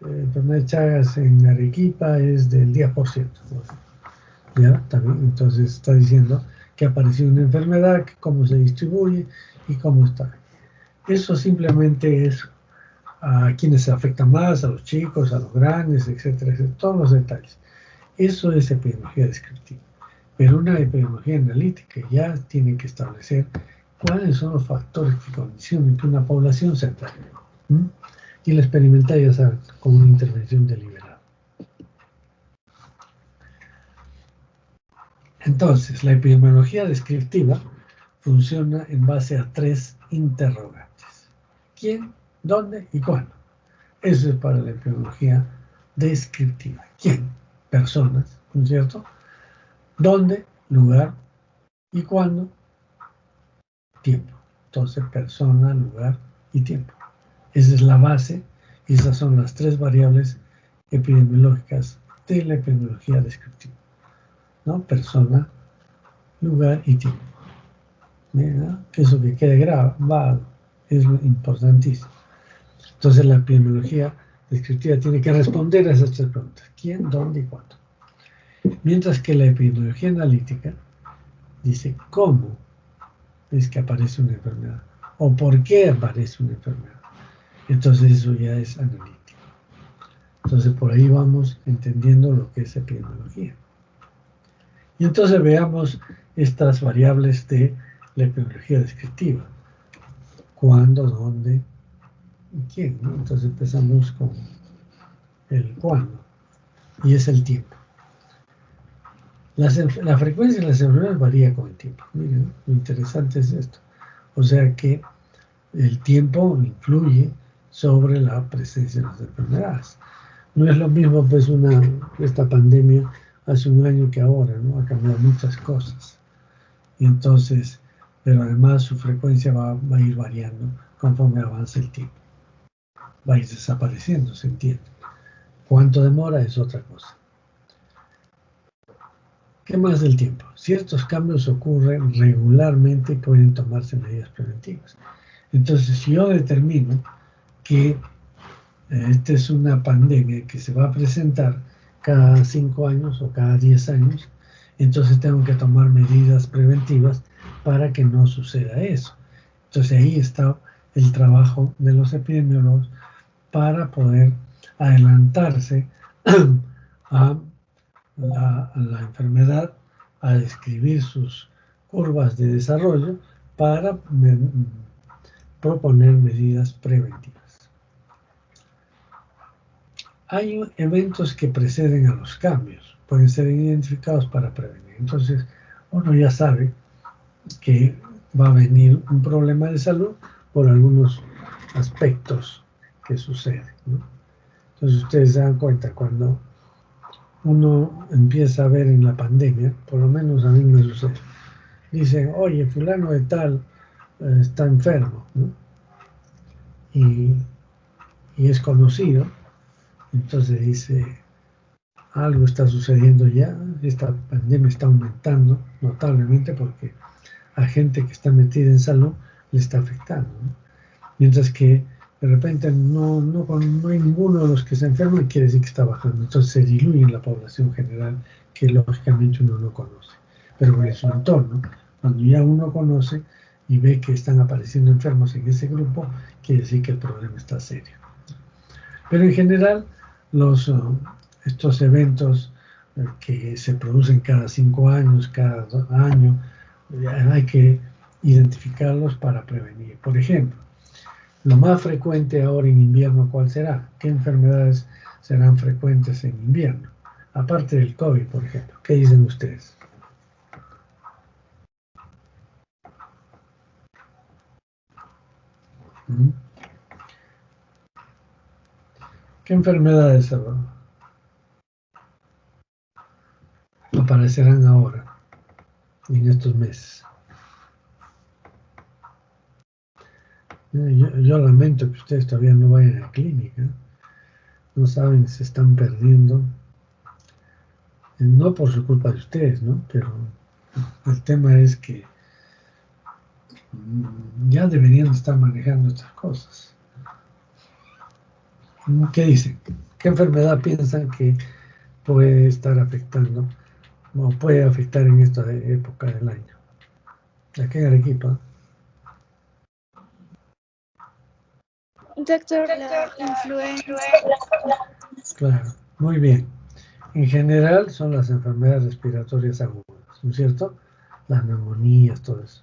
enfermedad de Chagas en Arequipa es del 10%. ¿Ya? También, entonces está diciendo que apareció una enfermedad, cómo se distribuye y cómo está. Eso simplemente es a quienes se afectan más, a los chicos, a los grandes, etcétera, etcétera, todos los detalles. Eso es epidemiología descriptiva. Pero una epidemiología analítica ya tiene que establecer cuáles son los factores que condicionan que una población se enferme. Y la experimental, ya saben, con una intervención deliberada. Entonces, la epidemiología descriptiva funciona en base a 3 interrogantes. ¿Quién? ¿Dónde? ¿Y cuándo? Eso es para la epidemiología descriptiva. ¿Quién? Personas, ¿no es cierto? ¿Dónde? Lugar. ¿Y cuándo? Tiempo. Entonces, persona, lugar y tiempo. Esa es la base, y esas son las 3 variables epidemiológicas de la epidemiología descriptiva, ¿no? Persona, lugar y tiempo. ¿Verdad? Que eso que quede grabado es lo importantísimo. Entonces, la epidemiología descriptiva tiene que responder a esas 3 preguntas: ¿quién, dónde y cuándo? Mientras que la epidemiología analítica dice cómo es que aparece una enfermedad o por qué aparece una enfermedad. Entonces eso ya es analítico. Entonces por ahí vamos entendiendo lo que es epidemiología. Y entonces veamos estas variables de la epidemiología descriptiva. ¿Cuándo, dónde y quién? ¿No? Entonces empezamos con el cuándo, y es el tiempo. La frecuencia de las enfermedades varía con el tiempo. Miren, lo interesante es esto. O sea que el tiempo influye sobre la presencia de las enfermedades. No es lo mismo pues esta pandemia hace un año que ahora, ¿no? Ha cambiado muchas cosas. Y entonces, pero además su frecuencia va a ir variando conforme avanza el tiempo. Va a ir desapareciendo, se entiende. ¿Cuánto demora? Es otra cosa. ¿Qué más del tiempo? Ciertos cambios ocurren regularmente y pueden tomarse medidas preventivas. Entonces, si yo determino que esta es una pandemia que se va a presentar cada 5 años o cada 10 años, entonces tengo que tomar medidas preventivas para que no suceda eso. Entonces ahí está el trabajo de los epidemiólogos para poder adelantarse a la enfermedad, a describir sus curvas de desarrollo para proponer medidas preventivas. Hay eventos que preceden a los cambios. pueden ser identificados para prevenir. Entonces, uno ya sabe que va a venir un problema de salud por algunos aspectos que suceden, ¿no? Entonces, ustedes se dan cuenta cuando uno empieza a ver en la pandemia, por lo menos a mí me sucede, dicen, oye, fulano de tal está enfermo, ¿no? y, y es conocido, entonces dice, algo está sucediendo ya, esta pandemia está aumentando notablemente porque a gente que está metida en salud le está afectando, ¿no? Mientras que de repente no hay ninguno de los que se enferman, quiere decir que está bajando. Entonces se diluye en la población general que lógicamente uno no conoce. Pero en su entorno, cuando ya uno conoce y ve que están apareciendo enfermos en ese grupo, quiere decir que el problema está serio. Pero en general, estos eventos que se producen cada 5 años, cada año, hay que identificarlos para prevenir. Por ejemplo, lo más frecuente ahora en invierno, ¿cuál será? ¿Qué enfermedades serán frecuentes en invierno? Aparte del COVID, por ejemplo. ¿Qué dicen ustedes? ¿Mm? ¿Qué enfermedades aparecerán ahora, en estos meses? Yo lamento que ustedes todavía no vayan a la clínica. No saben, se están perdiendo. No por su culpa de ustedes, ¿no? Pero el tema es que ya deberían estar manejando estas cosas. ¿Qué dicen? ¿Qué enfermedad piensan que puede estar afectando o puede afectar en esta época del año? Aquí en Arequipa. Doctor, la influenza. Claro, muy bien. En general son las enfermedades respiratorias agudas, ¿no es cierto? Las neumonías, todo eso.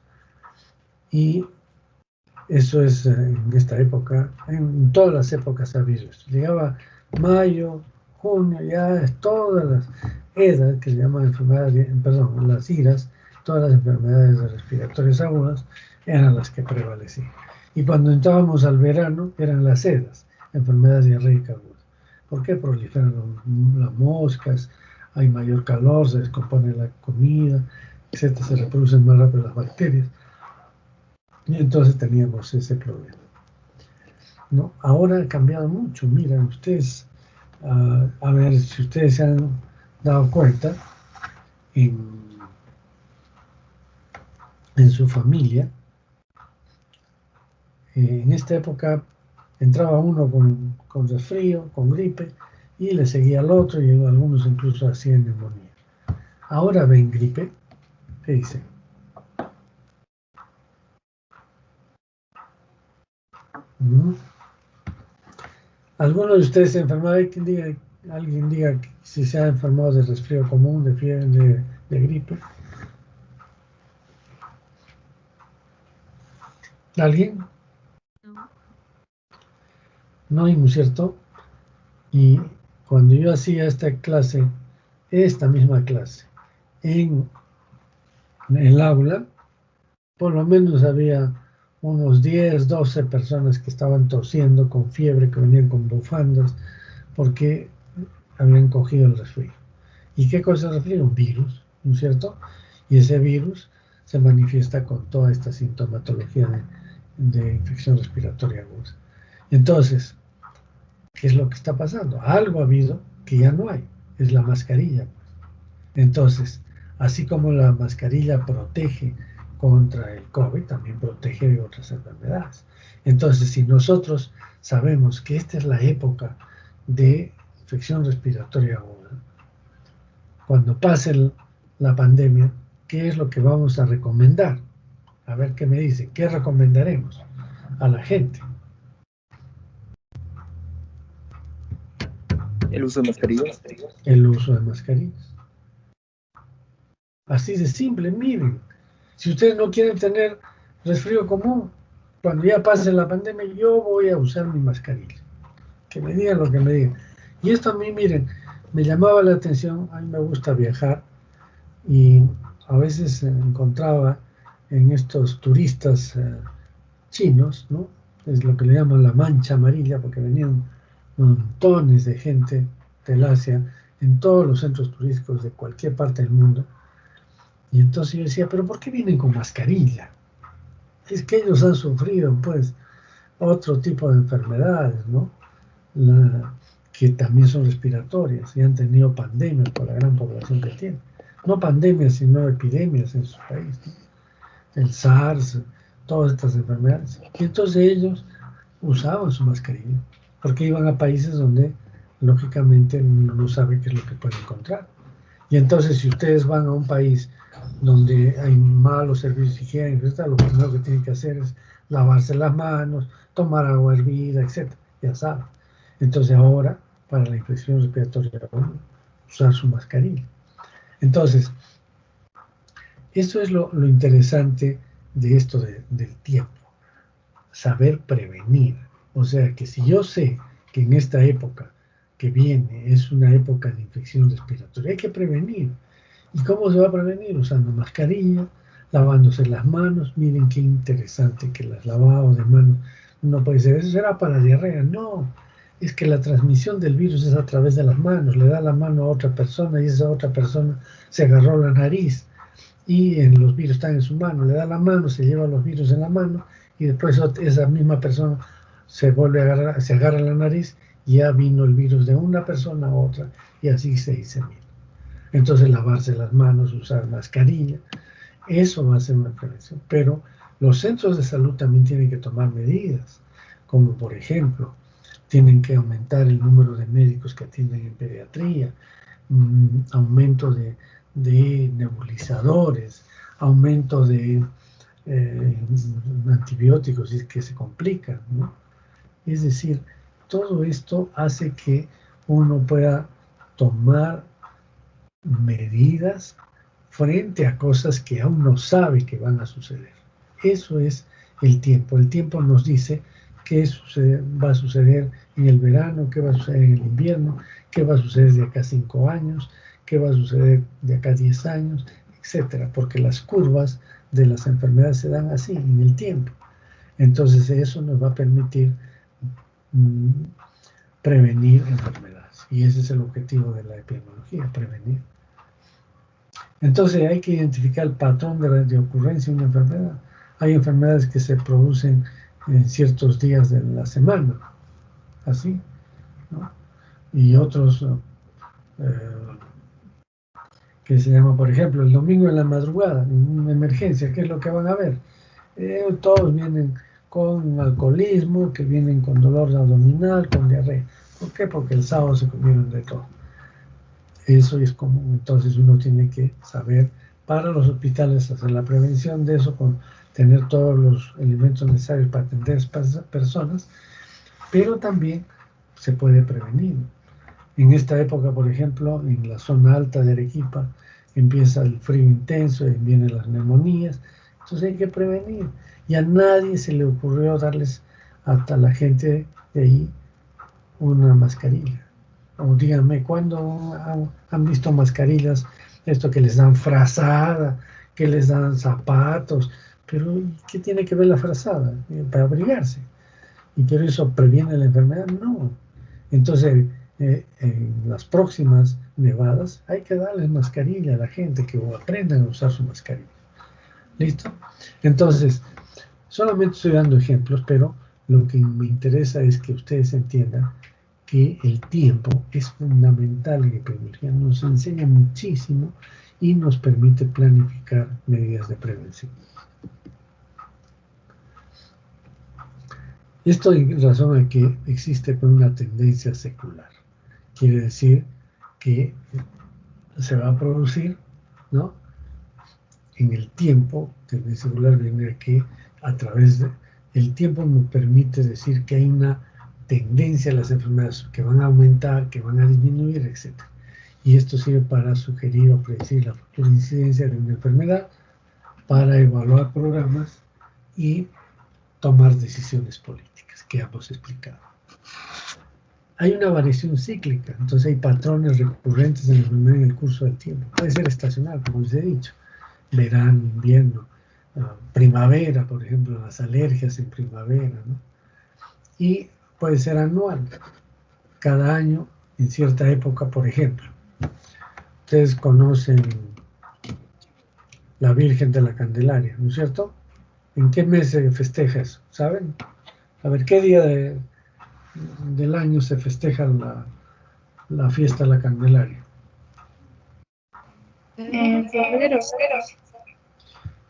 Y eso es en esta época, en todas las épocas ha habido esto. Llegaba mayo, junio, ya es todas las EDA, que se llaman enfermedades, perdón, las IRAS, todas las enfermedades respiratorias agudas eran las que prevalecían. Y cuando entrábamos al verano, eran las EDAS, enfermedades diarreicas agudas. ¿Por qué? Proliferan las moscas, hay mayor calor, se descompone la comida, etcétera, se reproducen más rápido las bacterias. Y entonces teníamos ese problema, ¿no? Ahora ha cambiado mucho. Miren, ustedes, a ver si ustedes se han dado cuenta en su familia, en esta época entraba uno con resfrío, con gripe, y le seguía al otro, y algunos incluso hacían neumonía. Ahora ven gripe, ¿qué dicen? ¿Mm? ¿Alguno de ustedes se ha enfermado? Alguien diga si se ha enfermado de resfrío común, de fiebre, de gripe. ¿Alguien? No. No, ¿no es cierto? Y cuando yo hacía esta misma clase, en el aula, por lo menos había unos 10, 12 personas que estaban tosiendo con fiebre, que venían con bufandas, porque habían cogido el resfrío. ¿Y qué cosa es el resfrío? Un virus, ¿no es cierto? Y ese virus se manifiesta con toda esta sintomatología de infección respiratoria aguda. Entonces, ¿qué es lo que está pasando? Algo ha habido que ya no hay, es la mascarilla. Entonces, así como la mascarilla protege contra el COVID, también protege de otras enfermedades. Entonces, si nosotros sabemos que esta es la época de infección respiratoria aguda, cuando pase la pandemia, ¿qué es lo que vamos a recomendar? A ver qué me dicen. ¿Qué recomendaremos a la gente? El uso de mascarillas. El uso de mascarillas. Así de simple, miren. Si ustedes no quieren tener resfrío común, cuando ya pase la pandemia, yo voy a usar mi mascarilla. Que me digan lo que me digan. Y esto a mí, miren, me llamaba la atención, a mí me gusta viajar y a veces encontraba en estos turistas chinos, ¿no? Es lo que le llaman la mancha amarilla, porque venían montones de gente del Asia en todos los centros turísticos de cualquier parte del mundo. Y entonces yo decía, pero ¿por qué vienen con mascarilla? Es que ellos han sufrido, pues, otro tipo de enfermedades, ¿no? Que también son respiratorias y han tenido pandemias por la gran población que tienen. No pandemias, sino epidemias en su país, ¿no? El SARS, todas estas enfermedades. Y entonces ellos usaban su mascarilla, porque iban a países donde, lógicamente, uno no sabe qué es lo que puede encontrar. Y entonces, si ustedes van a un país donde hay malos servicios higiénicos, lo primero que tienen que hacer es lavarse las manos, tomar agua hervida, etc. Ya saben. Entonces, ahora, para la infección respiratoria, usar su mascarilla. Entonces, eso es lo interesante de esto del tiempo, saber prevenir. O sea, que si yo sé que en esta época que viene es una época de infección respiratoria, hay que prevenir. ¿Y cómo se va a prevenir? Usando mascarilla, lavándose las manos. Miren qué interesante que las lavados de manos no puede ser. Eso será para diarrea. No, es que la transmisión del virus es a través de las manos. Le da la mano a otra persona y esa otra persona se agarró la nariz y los virus están en su mano. Le da la mano, se lleva los virus en la mano y después esa misma persona se vuelve a agarrar, se agarra la nariz y ya vino el virus de una persona a otra y así se disemina. Entonces lavarse las manos, usar mascarilla, eso va a ser una prevención. Pero los centros de salud también tienen que tomar medidas, como por ejemplo, tienen que aumentar el número de médicos que atienden en pediatría, aumento de nebulizadores, aumento de antibióticos, y es que se complican, ¿no? Es decir, todo esto hace que uno pueda tomar medidas frente a cosas que aún no sabe que van a suceder. Eso es el tiempo. El tiempo nos dice qué va a suceder en el verano, qué va a suceder en el invierno, qué va a suceder de acá a 5 años, qué va a suceder de acá a 10 años, etcétera, porque las curvas de las enfermedades se dan así, en el tiempo. Entonces eso nos va a permitir mm, prevenir enfermedades. Y ese es el objetivo de la epidemiología, prevenir. Entonces hay que identificar el patrón de ocurrencia de una enfermedad. Hay enfermedades que se producen en ciertos días de la semana, así, ¿no? Y otros que se llama, por ejemplo, el domingo en la madrugada, en una emergencia, ¿qué es lo que van a ver? Todos vienen con alcoholismo, que vienen con dolor abdominal, con diarrea. ¿Por qué? Porque el sábado se comieron de todo. Eso es común, entonces uno tiene que saber para los hospitales hacer la prevención de eso, con tener todos los elementos necesarios para atender a estas personas, pero también se puede prevenir. En esta época, por ejemplo, en la zona alta de Arequipa, empieza el frío intenso y vienen las neumonías, entonces hay que prevenir. Y a nadie se le ocurrió darles hasta la gente de ahí una mascarilla. O díganme, ¿cuándo han visto mascarillas? Esto que les dan frazada, que les dan zapatos, pero ¿qué tiene que ver la frazada? Para abrigarse. ¿Y pero eso previene la enfermedad? No. Entonces, en las próximas nevadas hay que darles mascarilla a la gente, que aprendan a usar su mascarilla. ¿Listo? Entonces, solamente estoy dando ejemplos, pero lo que me interesa es que ustedes entiendan que el tiempo es fundamental en epidemiología, nos enseña muchísimo y nos permite planificar medidas de prevención. Esto en razón a que existe una tendencia secular. Quiere decir que se va a producir, ¿no? En el tiempo, tendencia secular viene a que a través del tiempo nos permite decir que hay una tendencia a las enfermedades que van a aumentar, que van a disminuir, etc. Y esto sirve para sugerir o predecir la futura incidencia de una enfermedad, para evaluar programas y tomar decisiones políticas que hemos explicado. hay una variación cíclica, entonces hay patrones recurrentes en la enfermedad en el curso del tiempo. Puede ser estacional, como les he dicho, verano, invierno, primavera, por ejemplo, las alergias en primavera, ¿no? Y puede ser anual, cada año, en cierta época, por ejemplo. Ustedes conocen la Virgen de la Candelaria, ¿no es cierto? ¿En qué mes se festeja eso? ¿Saben? A ver, ¿qué día del año se festeja la fiesta de la Candelaria? En febrero.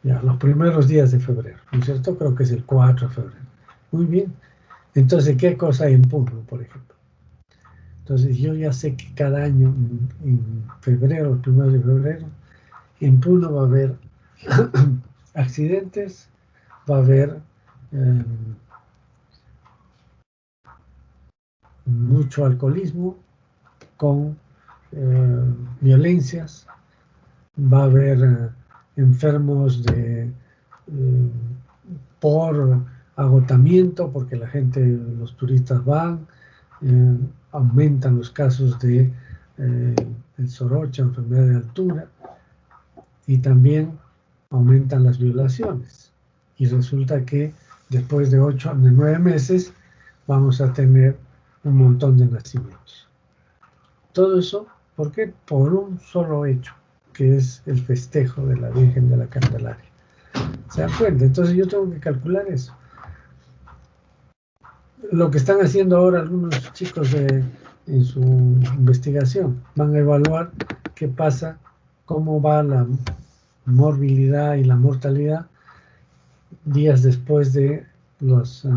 Ya, los primeros días de febrero, ¿no es cierto? Creo que es el 4 de febrero. Muy bien. Entonces, ¿qué cosa hay en Puno, por ejemplo? Entonces, yo ya sé que cada año, en febrero, el 1 de febrero, en Puno va a haber accidentes, va a haber eh, mucho alcoholismo con violencias, va a haber enfermos por agotamiento, porque la gente, los turistas van, eh, aumentan los casos de el soroche, enfermedad de altura, y también aumentan las violaciones. Y resulta que después de 9 meses vamos a tener un montón de nacimientos. Todo eso, ¿por qué? Por un solo hecho, que es el festejo de la Virgen de la Candelaria. ¿Se dan cuenta? Entonces yo tengo que calcular eso. Lo que están haciendo ahora algunos chicos en su investigación, van a evaluar qué pasa, cómo va la morbilidad y la mortalidad días después de las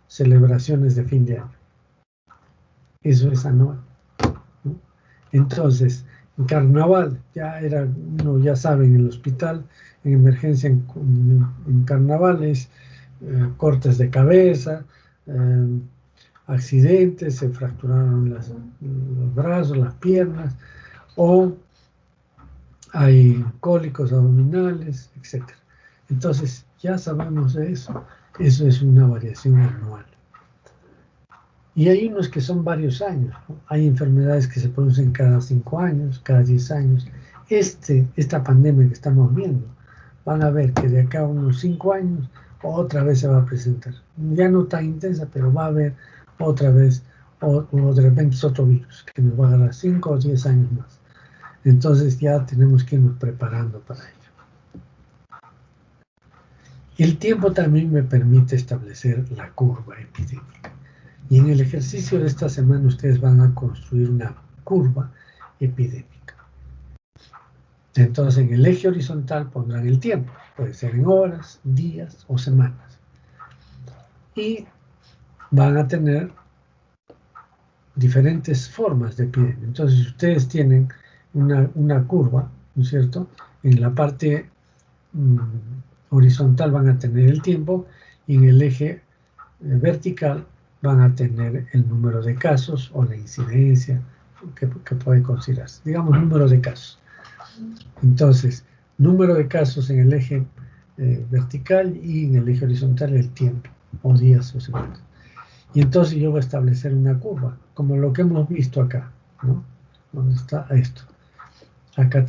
celebraciones de fin de año. Eso es anual, ¿no? Entonces, en carnaval, uno ya sabe, en el hospital, en emergencia, en carnavales, cortes de cabeza, accidentes, se fracturaron los brazos, las piernas, o hay cólicos abdominales, etc. Entonces, ya sabemos de eso. Eso es una variación anual. Y hay unos que son varios años, ¿no? Hay enfermedades que se producen cada 5 años, cada 10 años. Esta pandemia que estamos viendo, van a ver que de acá a unos 5 años otra vez se va a presentar. Ya no tan intensa, pero va a haber otra vez, o de repente es otro virus que nos va a dar 5 o 10 años más. Entonces ya tenemos que irnos preparando para ello. El tiempo también me permite establecer la curva epidémica. Y en el ejercicio de esta semana ustedes van a construir una curva epidémica. Entonces en el eje horizontal pondrán el tiempo. Puede ser en horas, días o semanas. Y van a tener diferentes formas de epidemia. Entonces si ustedes tienen una curva, ¿no es cierto? En la parte horizontal van a tener el tiempo y en el eje vertical van a tener el número de casos o la incidencia que puede considerarse. Digamos, número de casos. Entonces, número de casos en el eje vertical y en el eje horizontal el tiempo, o días o semanas. Y entonces yo voy a establecer una curva, como lo que hemos visto acá, ¿no? ¿Dónde está esto? Acá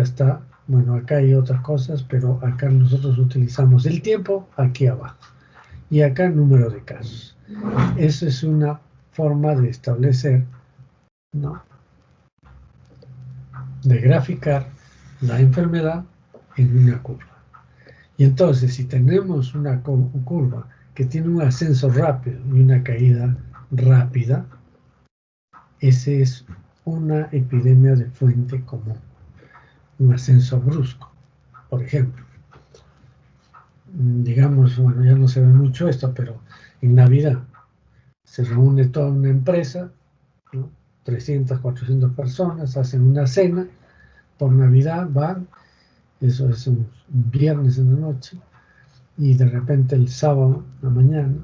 está, bueno, acá hay otras cosas, pero acá nosotros utilizamos el tiempo aquí abajo. Y acá el número de casos. Esa es una forma de establecer, ¿no?, de graficar la enfermedad en una curva. Y entonces, si tenemos una curva que tiene un ascenso rápido y una caída rápida, ese es una epidemia de fuente común, un ascenso brusco. Por ejemplo, digamos, bueno, ya no se ve mucho esto, pero en Navidad se reúne toda una empresa, ¿no? 300, 400 personas, hacen una cena, por Navidad van, eso es un viernes en la noche, y de repente el sábado en la mañana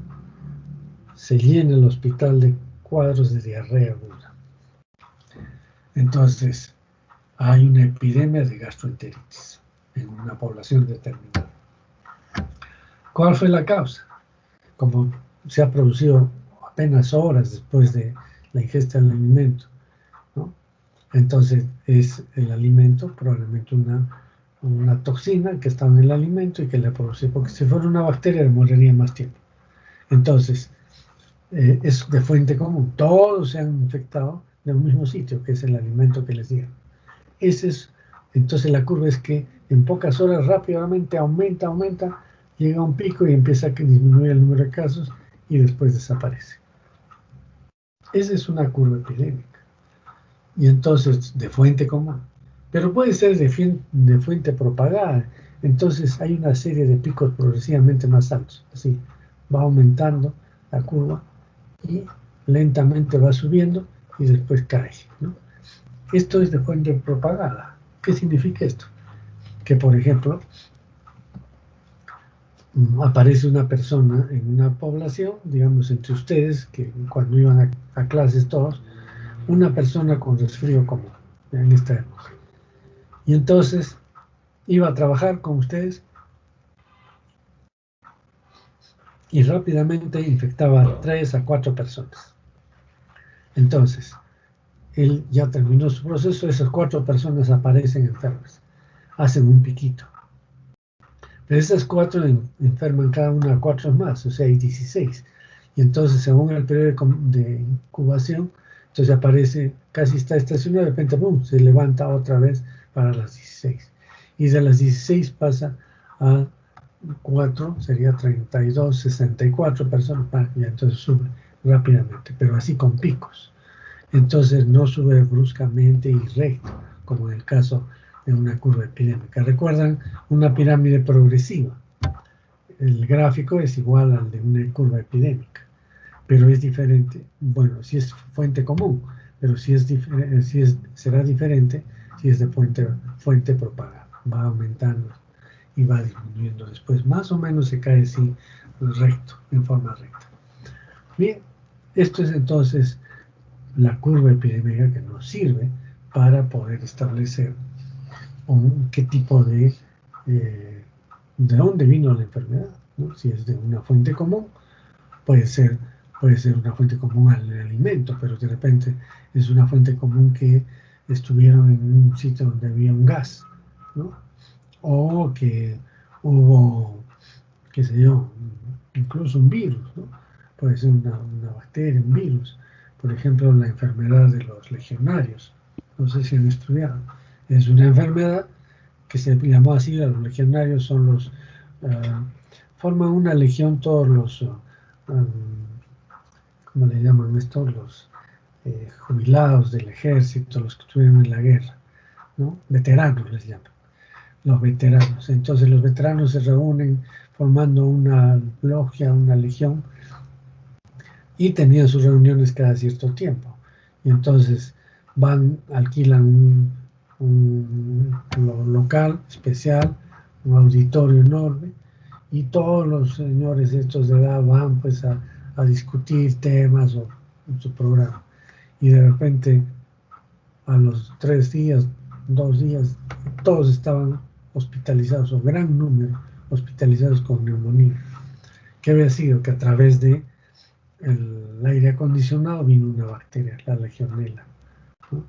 se llena el hospital de cuadros de diarrea aguda. Entonces, hay una epidemia de gastroenteritis en una población determinada. ¿Cuál fue la causa? Como se ha producido apenas horas después de la ingesta del alimento, ¿no? Entonces es el alimento probablemente una toxina que está en el alimento y que le produce, porque si fuera una bacteria moriría más tiempo. Entonces, es de fuente común. Todos se han infectado de un mismo sitio, que es el alimento que les dieron. Entonces la curva es que en pocas horas rápidamente aumenta, llega a un pico y empieza a disminuir el número de casos y después desaparece. Esa es una curva epidémica. Y entonces, de fuente común. Pero puede ser de fuente propagada. Entonces hay una serie de picos progresivamente más altos. Así, va aumentando la curva y lentamente va subiendo y después cae, ¿no? Esto es de fuente propagada. ¿Qué significa esto? Que, por ejemplo, aparece una persona en una población, digamos entre ustedes, que cuando iban a clases todos, una persona con resfrío común en esta época. Y entonces iba a trabajar con ustedes y rápidamente infectaba a 3 a 4 personas. Entonces, él ya terminó su proceso, esas 4 personas aparecen enfermas, hacen un piquito. Pero esas 4 enferman cada una a 4 más, o sea, hay 16. Y entonces, según el periodo de incubación, entonces aparece, casi está estacionado, de repente, ¡pum!, se levanta otra vez para las 16. Y de las 16 pasa a 4, sería 32, 64 personas, y entonces sube rápidamente, pero así con picos. Entonces no sube bruscamente y recto, como en el caso de una curva epidémica. ¿Recuerdan una pirámide progresiva? El gráfico es igual al de una curva epidémica, pero es diferente. Bueno, si es fuente común, pero será diferente si es de fuente propagada. Va aumentando y va disminuyendo después. Más o menos se cae así recto, en forma recta. Bien, esto es entonces la curva epidémica que nos sirve para poder establecer qué tipo de dónde vino la enfermedad, ¿no? Si es de una fuente común, puede ser una fuente común al alimento, pero de repente es una fuente común que estuvieron en un sitio donde había un gas, ¿no? O que hubo, qué sé yo, incluso un virus, ¿no? Puede ser una bacteria, un virus. Por ejemplo, la enfermedad de los legionarios. No sé si han estudiado. Es una enfermedad que se llamó así, los legionarios son forman una legión todos los, ¿cómo le llaman estos? Los jubilados del ejército, los que estuvieron en la guerra, ¿no? Veteranos les llaman. Los veteranos. Entonces los veteranos se reúnen formando una logia, una legión, y tenían sus reuniones cada cierto tiempo. Y entonces alquilan un local especial, un auditorio enorme, y todos los señores estos de edad van pues a discutir temas o en su programa. Y de repente, a los 3 días, 2 días, todos estaban hospitalizados, o gran número hospitalizados con neumonía. ¿Qué había sido? Que a través de el aire acondicionado vino una bacteria, la legionela, ¿no?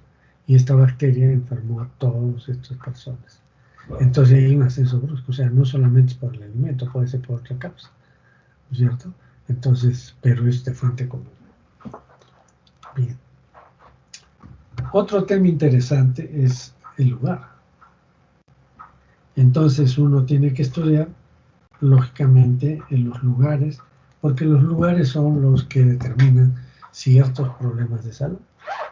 Y esta bacteria enfermó a todas estas personas. Entonces hay un ascenso brusco, o sea, no solamente por el alimento, puede ser por otra causa, ¿no es cierto? Entonces, pero es de fuente común. Bien. Otro tema interesante es el lugar. Entonces uno tiene que estudiar, lógicamente, en los lugares, porque los lugares son los que determinan ciertos problemas de salud.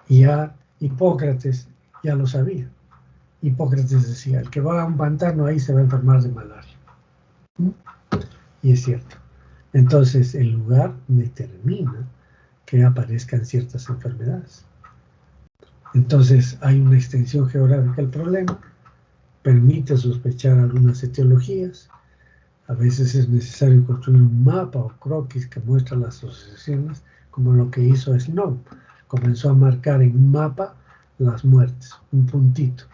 Y ya Hipócrates ya lo sabía. Hipócrates decía, el que va a un pantano ahí se va a enfermar de malaria. Y es cierto. Entonces el lugar determina que aparezcan ciertas enfermedades. Entonces hay una extensión geográfica del problema, permite sospechar algunas etiologías. A veces es necesario construir un mapa o croquis que muestra las asociaciones, como lo que hizo Snow. Comenzó a marcar en un mapa las muertes, un puntito,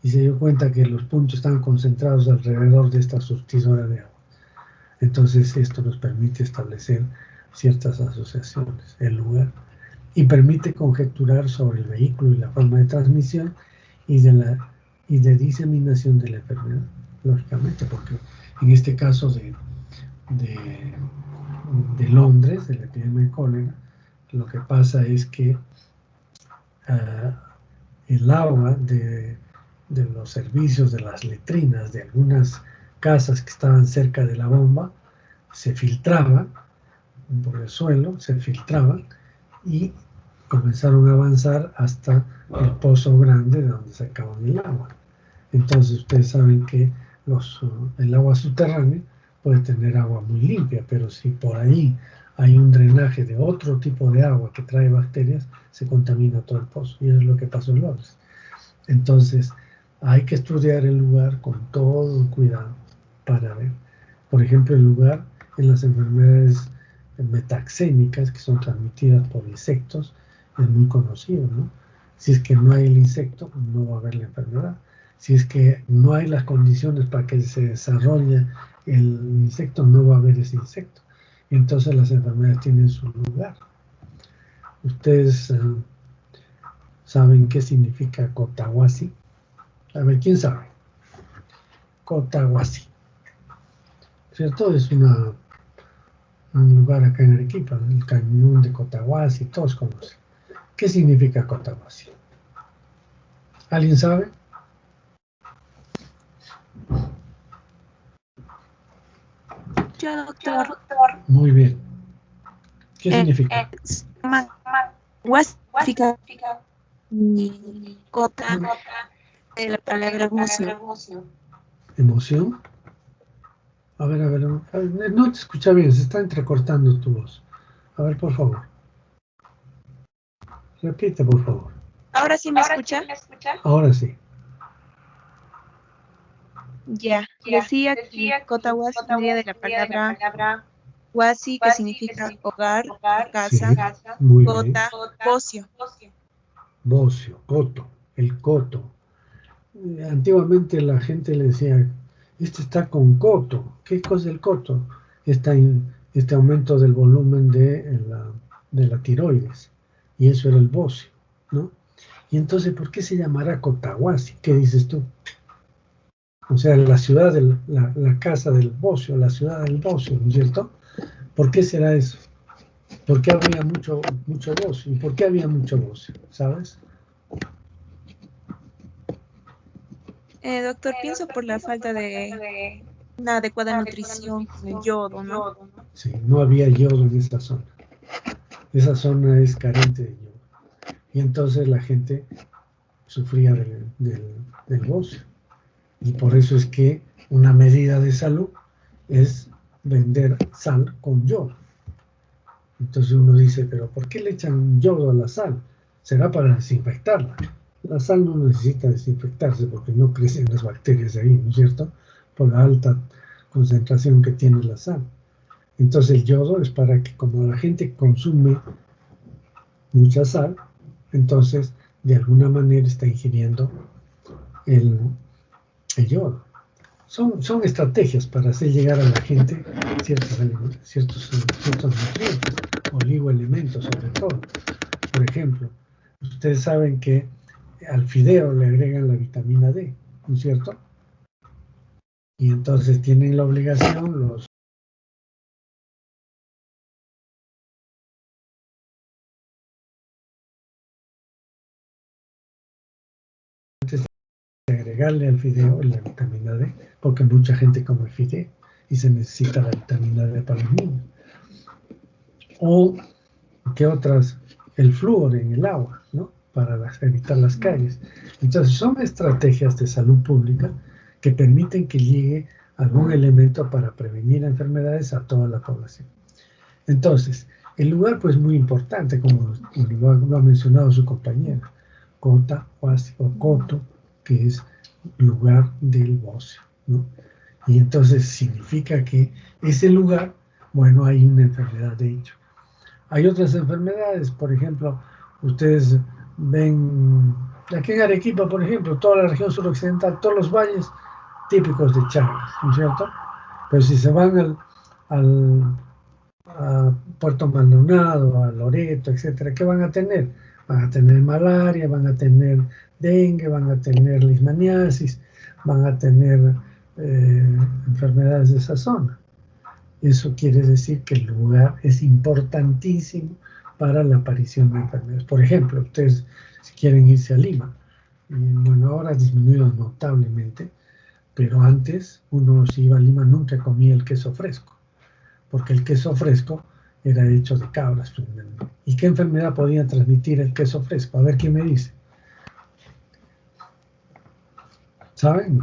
y se dio cuenta que los puntos estaban concentrados alrededor de esta surtidora de agua. Entonces esto nos permite establecer ciertas asociaciones, el lugar, y permite conjeturar sobre el vehículo y la forma de transmisión y de diseminación de la enfermedad, lógicamente, porque en este caso de Londres, de la epidemia de cólera, lo que pasa es que el agua de los servicios, de las letrinas, de algunas casas que estaban cerca de la bomba, se filtraban por el suelo, se filtraban y comenzaron a avanzar hasta el pozo grande de donde sacaban el agua. Entonces ustedes saben que el agua subterránea puede tener agua muy limpia, pero si por ahí hay un drenaje de otro tipo de agua que trae bacterias, se contamina todo el pozo. Y eso es lo que pasó en Londres. Entonces, hay que estudiar el lugar con todo cuidado para ver. Por ejemplo, el lugar en las enfermedades metaxémicas que son transmitidas por insectos es muy conocido, ¿no? Si es que no hay el insecto, no va a haber la enfermedad. Si es que no hay las condiciones para que se desarrolle el insecto, no va a haber ese insecto. Y entonces las enfermedades tienen su lugar. Ustedes saben qué significa Cotahuasi. A ver, ¿quién sabe? Cotahuasi, ¿cierto? Es un lugar acá en Arequipa, el cañón de Cotahuasi, todos conocen. ¿Qué significa Cotahuasi? ¿Alguien sabe? Yo, doctor. Muy bien. ¿Qué significa? Se llama Huástica y Cota de la palabra emoción. ¿Emoción? A ver, no te escucha bien, se está entrecortando tu voz. A ver, por favor. Repite, por favor. ¿Ahora sí me escucha? Ahora sí. Ya. Decía que Cota Huasi vendría de la palabra Huasi, que significa hogar o casa. Sí, muy bien. Cota, bocio. Bocio, coto, el coto. Antiguamente la gente le decía, este está con coto. ¿Qué cosa es el coto? Este aumento del volumen de la tiroides. Y eso era el bocio, ¿no? Y entonces, ¿por qué se llamará Cotahuasi? ¿Qué dices tú? O sea, la ciudad, la casa del bocio, la ciudad del bocio, ¿no es cierto? ¿Por qué será eso? ¿Por qué había mucho bocio? ¿Y por qué había mucho bocio? ¿Sabes? Doctor, pienso por la falta de una adecuada nutrición con el yodo, ¿no? Sí, no había yodo en esa zona. Esa zona es carente de yodo. Y entonces la gente sufría del bocio. Y por eso es que una medida de salud es vender sal con yodo. Entonces uno dice, pero ¿por qué le echan yodo a la sal? Será para desinfectarla. La sal no necesita desinfectarse porque no crecen las bacterias ahí, ¿no es cierto? Por la alta concentración que tiene la sal. Entonces el yodo es para que, como la gente consume mucha sal, entonces de alguna manera está ingiriendo el yodo. Son estrategias para hacer llegar a la gente ciertos nutrientes, oligoelementos sobre todo. Por ejemplo, ustedes saben que al fideo le agregan la vitamina D, ¿no es cierto? Y entonces tienen la obligación los de agregarle al fideo la vitamina D, porque mucha gente come fideo y se necesita la vitamina D para los niños. O que otras, el flúor en el agua, ¿no? Para evitar las caries. Entonces son estrategias de salud pública que permiten que llegue algún elemento para prevenir enfermedades a toda la población. Entonces, el lugar pues muy importante, como lo ha mencionado su compañera, Cota, Huasi o Coto, que es lugar del bocio, ¿no? Y entonces significa que ese lugar, bueno, hay una enfermedad de hecho. Hay otras enfermedades, por ejemplo, ustedes ven, aquí en Arequipa, por ejemplo, toda la región suroccidental, todos los valles típicos de Chagas, ¿no es cierto? Pero si se van al a Puerto Maldonado, a Loreto, etcétera, ¿qué van a tener? Van a tener malaria, van a tener dengue, van a tener leishmaniasis, van a tener enfermedades de esa zona. Eso quiere decir que el lugar es importantísimo para la aparición de enfermedades. Por ejemplo, ustedes si quieren irse a Lima, y bueno, ahora ha disminuido notablemente, pero antes uno si iba a Lima nunca comía el queso fresco, porque el queso fresco era hecho de cabras primero. ¿Y qué enfermedad podía transmitir el queso fresco? A ver quién me dice. ¿Saben?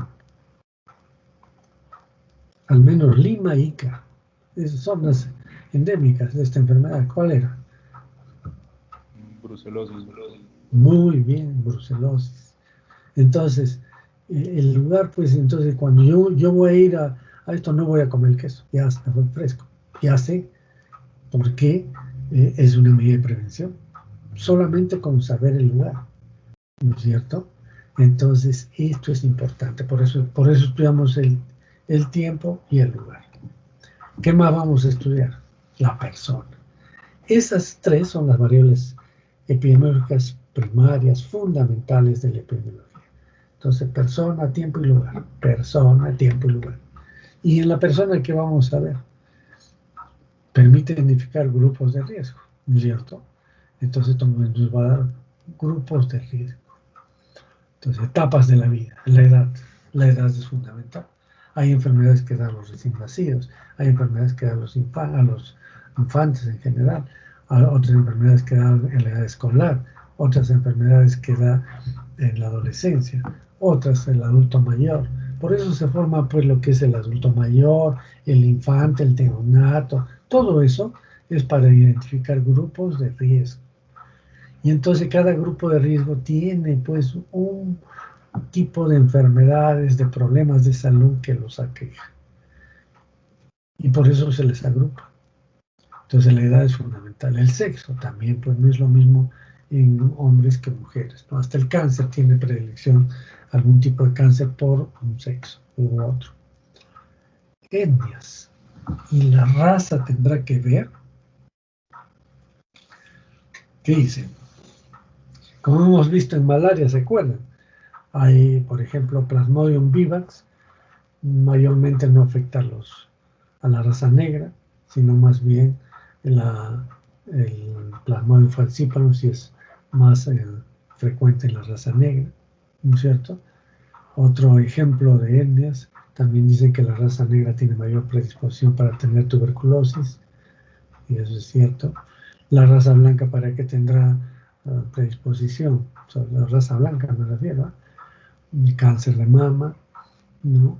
Al menos Lima y Ica. Esas son las endémicas de esta enfermedad. ¿Cuál era? Brucelosis. Muy bien, brucelosis. Entonces, el lugar, pues entonces cuando yo voy a ir a esto, no voy a comer el queso, ya está fresco. Ya sé por qué es una medida de prevención. Solamente con saber el lugar, ¿no es cierto? Entonces, esto es importante. Por eso estudiamos el tiempo y el lugar. ¿Qué más vamos a estudiar? La persona. Esas tres son las variables epidemiológicas primarias, fundamentales de la epidemiología. Entonces, persona, tiempo y lugar. Persona, tiempo y lugar. Y en la persona, ¿qué vamos a ver? Permite identificar grupos de riesgo, ¿no es cierto? Entonces, nos va a dar grupos de riesgo. Entonces, etapas de la vida, la edad. La edad es fundamental. Hay enfermedades que dan a los recién nacidos, hay enfermedades que dan a los infantes en general, otras enfermedades que dan en la edad escolar, otras enfermedades que dan en la adolescencia, otras en el adulto mayor. Por eso se forma pues lo que es el adulto mayor, el infante, el neonato, todo eso es para identificar grupos de riesgo. Y entonces cada grupo de riesgo tiene pues un tipo de enfermedades, de problemas de salud que los aqueja. Y por eso se les agrupa. Entonces la edad es fundamental. El sexo también, pues no es lo mismo en hombres que mujeres, ¿no? Hasta el cáncer tiene predilección, algún tipo de cáncer por un sexo u otro. Etnias. ¿Y la raza tendrá que ver? ¿Qué dicen? Como hemos visto en malaria, ¿se acuerdan? Hay, por ejemplo, Plasmodium vivax, mayormente no afecta a la raza negra, sino más bien el Plasmodium falciparum, si es más frecuente en la raza negra, ¿no es cierto? Otro ejemplo de etnias, también dice que la raza negra tiene mayor predisposición para tener tuberculosis, y eso es cierto. La raza blanca, ¿para qué tendrá predisposición? O sea, la raza blanca me refiero, cáncer de mama, ¿no?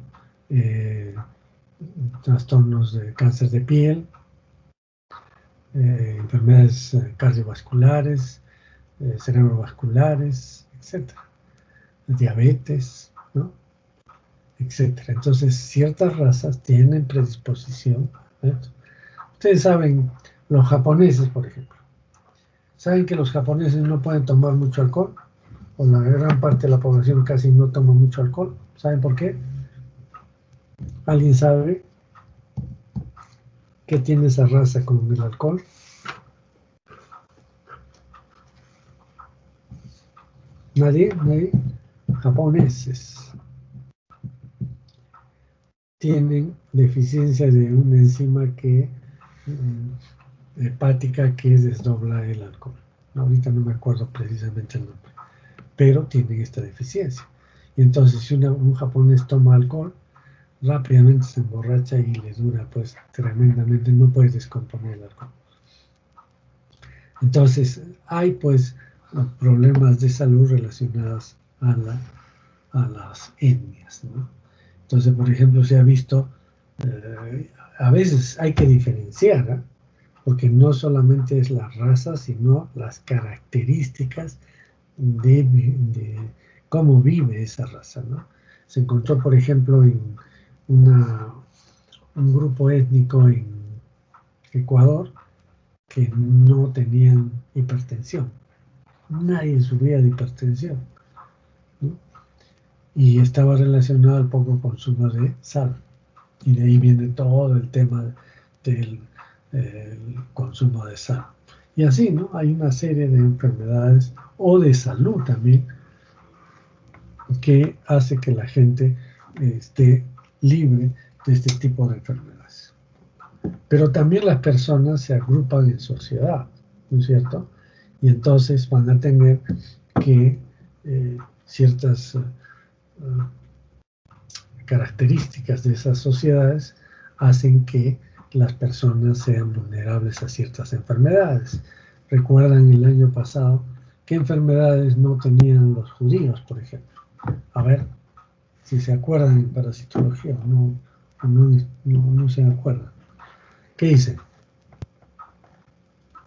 Trastornos de cáncer de piel, enfermedades cardiovasculares, cerebrovasculares, etcétera, diabetes, ¿no? Etcétera. Entonces, ciertas razas tienen predisposición a esto. Ustedes saben, los japoneses, por ejemplo, saben que los japoneses no pueden tomar mucho alcohol, o la gran parte de la población casi no toma mucho alcohol. ¿Saben por qué? ¿Alguien sabe qué tiene esa raza con el alcohol? ¿Nadie? ¿Nadie? Japoneses tienen deficiencia de una enzima hepática que desdobla el alcohol. Ahorita no me acuerdo precisamente el nombre, pero tienen esta deficiencia. Y entonces si un japonés toma alcohol, rápidamente se emborracha y le dura pues tremendamente, no puede descomponer el alcohol. Entonces hay pues problemas de salud relacionados a las etnias, ¿no? Entonces, por ejemplo, se ha visto, a veces hay que diferenciar, ¿eh? Porque no solamente es la raza, sino las características de cómo vive esa raza, ¿no? Se encontró, por ejemplo, en un grupo étnico en Ecuador que no tenían hipertensión. Nadie sufría de hipertensión, ¿no? Y estaba relacionado al poco consumo de sal. Y de ahí viene todo el tema del el consumo de sal. Y así, ¿no? Hay una serie de enfermedades o de salud también que hace que la gente esté libre de este tipo de enfermedades. Pero también las personas se agrupan en sociedad, ¿no es cierto? Y entonces van a tener que ciertas características de esas sociedades hacen que las personas sean vulnerables a ciertas enfermedades. Recuerdan el año pasado qué enfermedades no tenían los judíos, por ejemplo. A ver si se acuerdan en parasitología o no se acuerdan. ¿Qué dicen?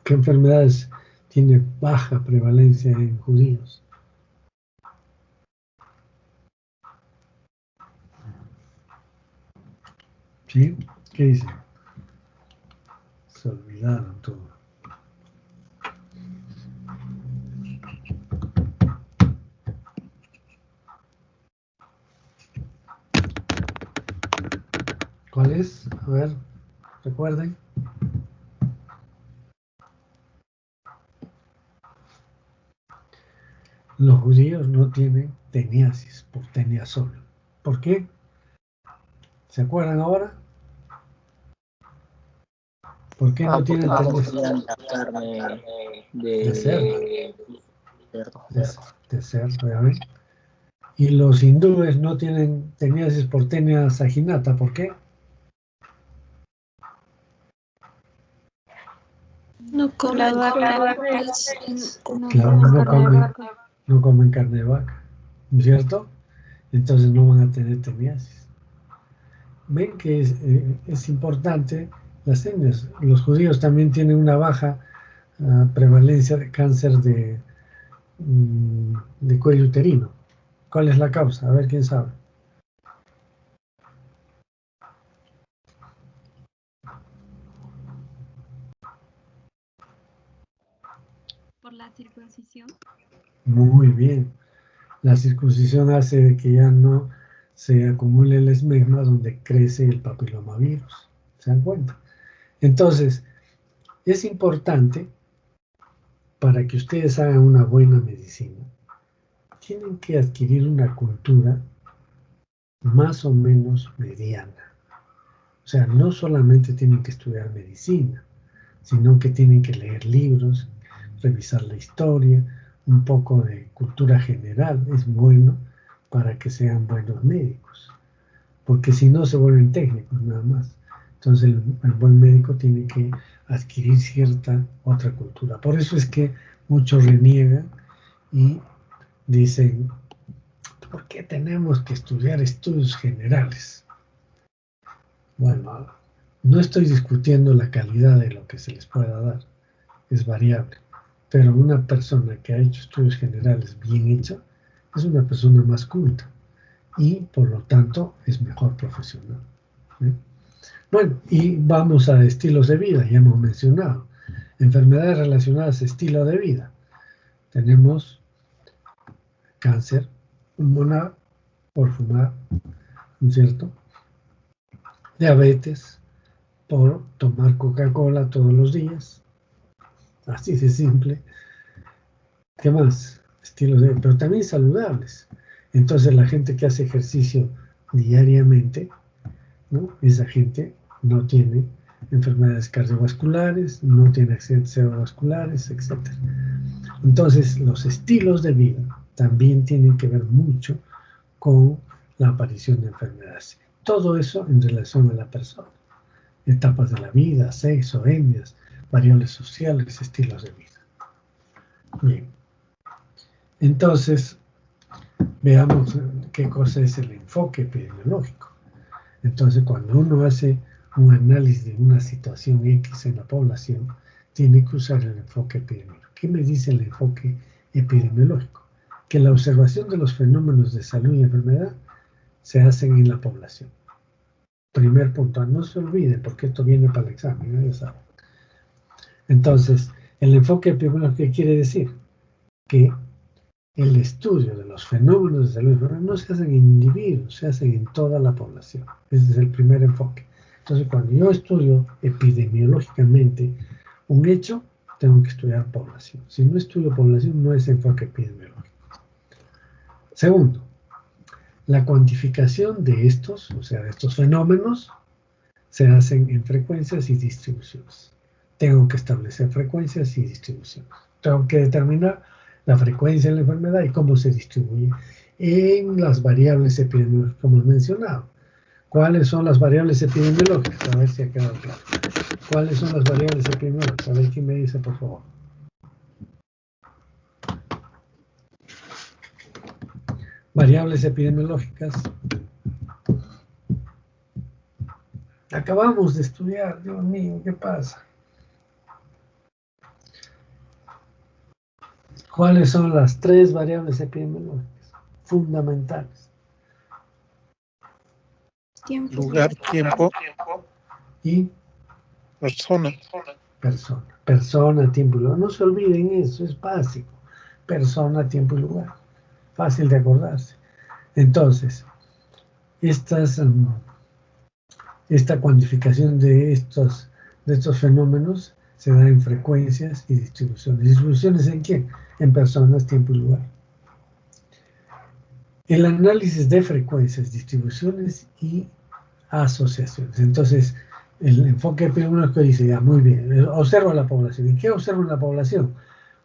¿Qué enfermedades tiene baja prevalencia en judíos? ¿Sí? ¿Qué dicen? Se olvidaron todo. ¿Cuál es? A ver, recuerden. Los judíos no tienen teniasis por teniasol. ¿Por qué? ¿Se acuerdan ahora? ¿Por qué no tienen teniasis? La carne De cerdo. cerdo. De cerdo, ¿ya ven? Y los hindúes no tienen teniasis por tenia saginata. ¿Por qué? No comen vaca. Claro, no comen carne de vaca, ¿no es cierto? Entonces no van a tener teniasis. Ven que es importante las tenias. Los judíos también tienen una baja prevalencia de cáncer de cuello uterino. ¿Cuál es la causa? A ver, ¿quién sabe? ¿Por la circuncisión? Muy bien. La circuncisión hace que ya no se acumule el esmegma donde crece el papilomavirus. ¿Se dan cuenta? Entonces, es importante para que ustedes hagan una buena medicina. Tienen que adquirir una cultura más o menos mediana. O sea, no solamente tienen que estudiar medicina, sino que tienen que leer libros, revisar la historia, un poco de cultura general. Es bueno para que sean buenos médicos, porque si no se vuelven técnicos nada más. Entonces el buen médico tiene que adquirir cierta otra cultura. Por eso es que muchos reniegan y dicen, ¿por qué tenemos que estudiar estudios generales? Bueno, no estoy discutiendo la calidad de lo que se les pueda dar, es variable, pero una persona que ha hecho estudios generales bien hechos es una persona más culta y por lo tanto es mejor profesional. ¿Eh? Bueno, y vamos a estilos de vida, ya hemos mencionado. Enfermedades relacionadas a estilo de vida. Tenemos cáncer pulmonar por fumar, ¿no es cierto? Diabetes por tomar Coca-Cola todos los días. Así de simple. ¿Qué más? Estilos de vida, pero también saludables. Entonces la gente que hace ejercicio diariamente, ¿no? Esa gente no tiene enfermedades cardiovasculares, no tiene accidentes cerebrovasculares, etc. Entonces, los estilos de vida también tienen que ver mucho con la aparición de enfermedades. Todo eso en relación a la persona. Etapas de la vida, sexo, etnias, variables sociales, estilos de vida. Bien. Entonces, veamos qué cosa es el enfoque epidemiológico. Entonces, cuando uno hace un análisis de una situación X en la población, tiene que usar el enfoque epidemiológico. ¿Qué me dice el enfoque epidemiológico? Que la observación de los fenómenos de salud y enfermedad se hacen en la población. Primer punto, no se olviden, porque esto viene para el examen, ¿no? Ya saben. Entonces, el enfoque epidemiológico, ¿qué quiere decir? Que el estudio de los fenómenos de salud y enfermedad no se hacen en individuos, se hacen en toda la población. Ese es el primer enfoque. Entonces, cuando yo estudio epidemiológicamente un hecho, tengo que estudiar población. Si no estudio población, no es enfoque epidemiológico. Segundo, la cuantificación de estos, o sea, de estos fenómenos, se hacen en frecuencias y distribuciones. Tengo que establecer frecuencias y distribuciones. Tengo que determinar la frecuencia de la enfermedad y cómo se distribuye en las variables epidemiológicas que hemos mencionado. ¿Cuáles son las variables epidemiológicas? A ver si ha quedado claro. ¿Cuáles son las variables epidemiológicas? A ver quién me dice, por favor. Variables epidemiológicas. Acabamos de estudiar, Dios mío, ¿qué pasa? ¿Cuáles son las 3 variables epidemiológicas fundamentales? Tiempo. Lugar, tiempo, Y persona. Persona, tiempo y lugar. No se olviden eso, es básico. Persona, tiempo y lugar. Fácil de acordarse. Entonces, esta cuantificación de estos fenómenos se da en frecuencias y distribuciones. ¿Distribuciones en qué? En personas, tiempo y lugar. El análisis de frecuencias, distribuciones y asociaciones. Entonces, el enfoque epidemiológico dice, ya, muy bien, observo la población. ¿Y qué observo en la población?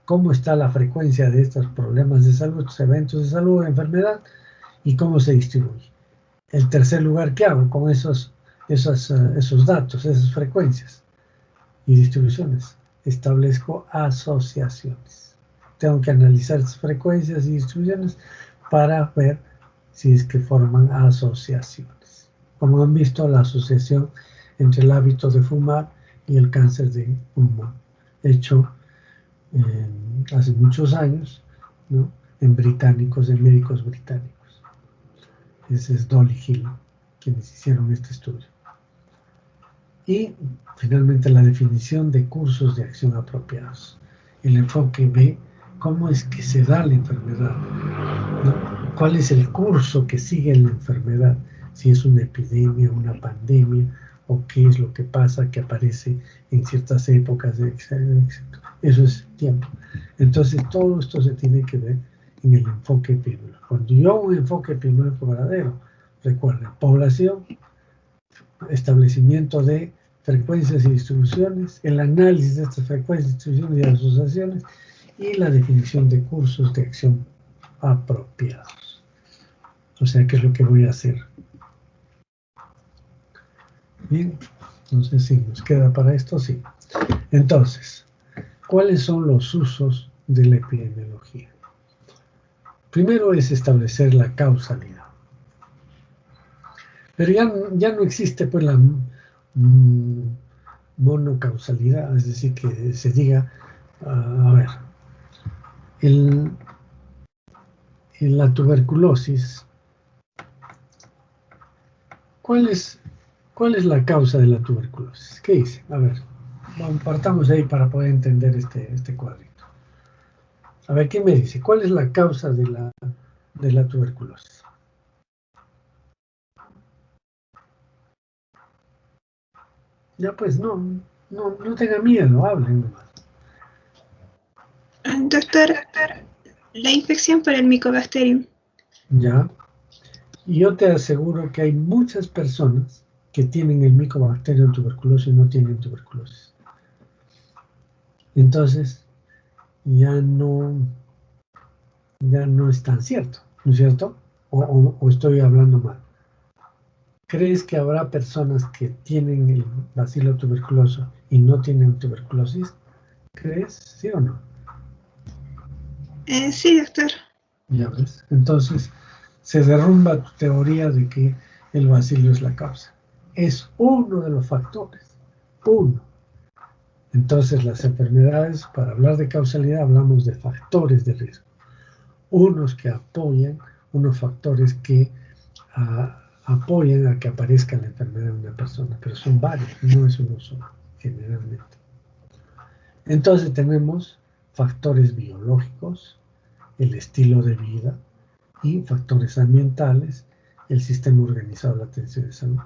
¿Cómo está la frecuencia de estos problemas de salud, estos eventos de salud, enfermedad, y cómo se distribuye? El tercer lugar, ¿qué hago con esos datos, esas frecuencias y distribuciones? Establezco asociaciones. Tengo que analizar esas frecuencias y distribuciones para ver si es que forman asociaciones. Como han visto, la asociación entre el hábito de fumar y el cáncer de pulmón, hecho hace muchos años, ¿no? En médicos británicos. Ese es Dolly Hill, quienes hicieron este estudio. Y finalmente la definición de cursos de acción apropiados. El enfoque ve cómo es que se da la enfermedad, ¿no? ¿Cuál es el curso que sigue la enfermedad? Si es una epidemia, una pandemia, o qué es lo que pasa, que aparece en ciertas épocas, eso es tiempo. Entonces todo esto se tiene que ver en el enfoque epidemiológico. Cuando yo hago un enfoque epidemiológico verdadero, recuerden, población, establecimiento de frecuencias y distribuciones, el análisis de estas frecuencias, distribuciones y asociaciones, y la definición de cursos de acción apropiados. O sea, ¿qué es lo que voy a hacer? Bien, entonces sí, nos queda para esto, sí. Entonces, ¿cuáles son los usos de la epidemiología? Primero es establecer la causalidad. Pero ya no existe pues la monocausalidad, es decir, que se diga, a ver, en la tuberculosis, ¿cuál es la causa de la tuberculosis? ¿Qué dice? A ver, partamos ahí para poder entender este cuadrito. A ver, ¿qué me dice? ¿Cuál es la causa de la tuberculosis? Ya pues, no tenga miedo, hablen nomás. Doctor, la infección por el Mycobacterium. Ya. Y yo te aseguro que hay muchas personas que tienen el Mycobacterium tuberculosis y no tienen tuberculosis. Entonces, ya no es tan cierto, ¿no es cierto? O estoy hablando mal. ¿Crees que habrá personas que tienen el bacilo tuberculoso y no tienen tuberculosis? ¿Crees? ¿Sí o no? Sí, doctor. Ya ves. Entonces, se derrumba tu teoría de que el bacilo es la causa. Es uno de los factores. Uno. Entonces, las enfermedades, para hablar de causalidad, hablamos de factores de riesgo. Unos que apoyan, unos factores que apoyan a que aparezca la enfermedad en una persona, pero son varios, no es uno solo, generalmente. Entonces tenemos factores biológicos, el estilo de vida y factores ambientales el sistema organizado de la atención de salud.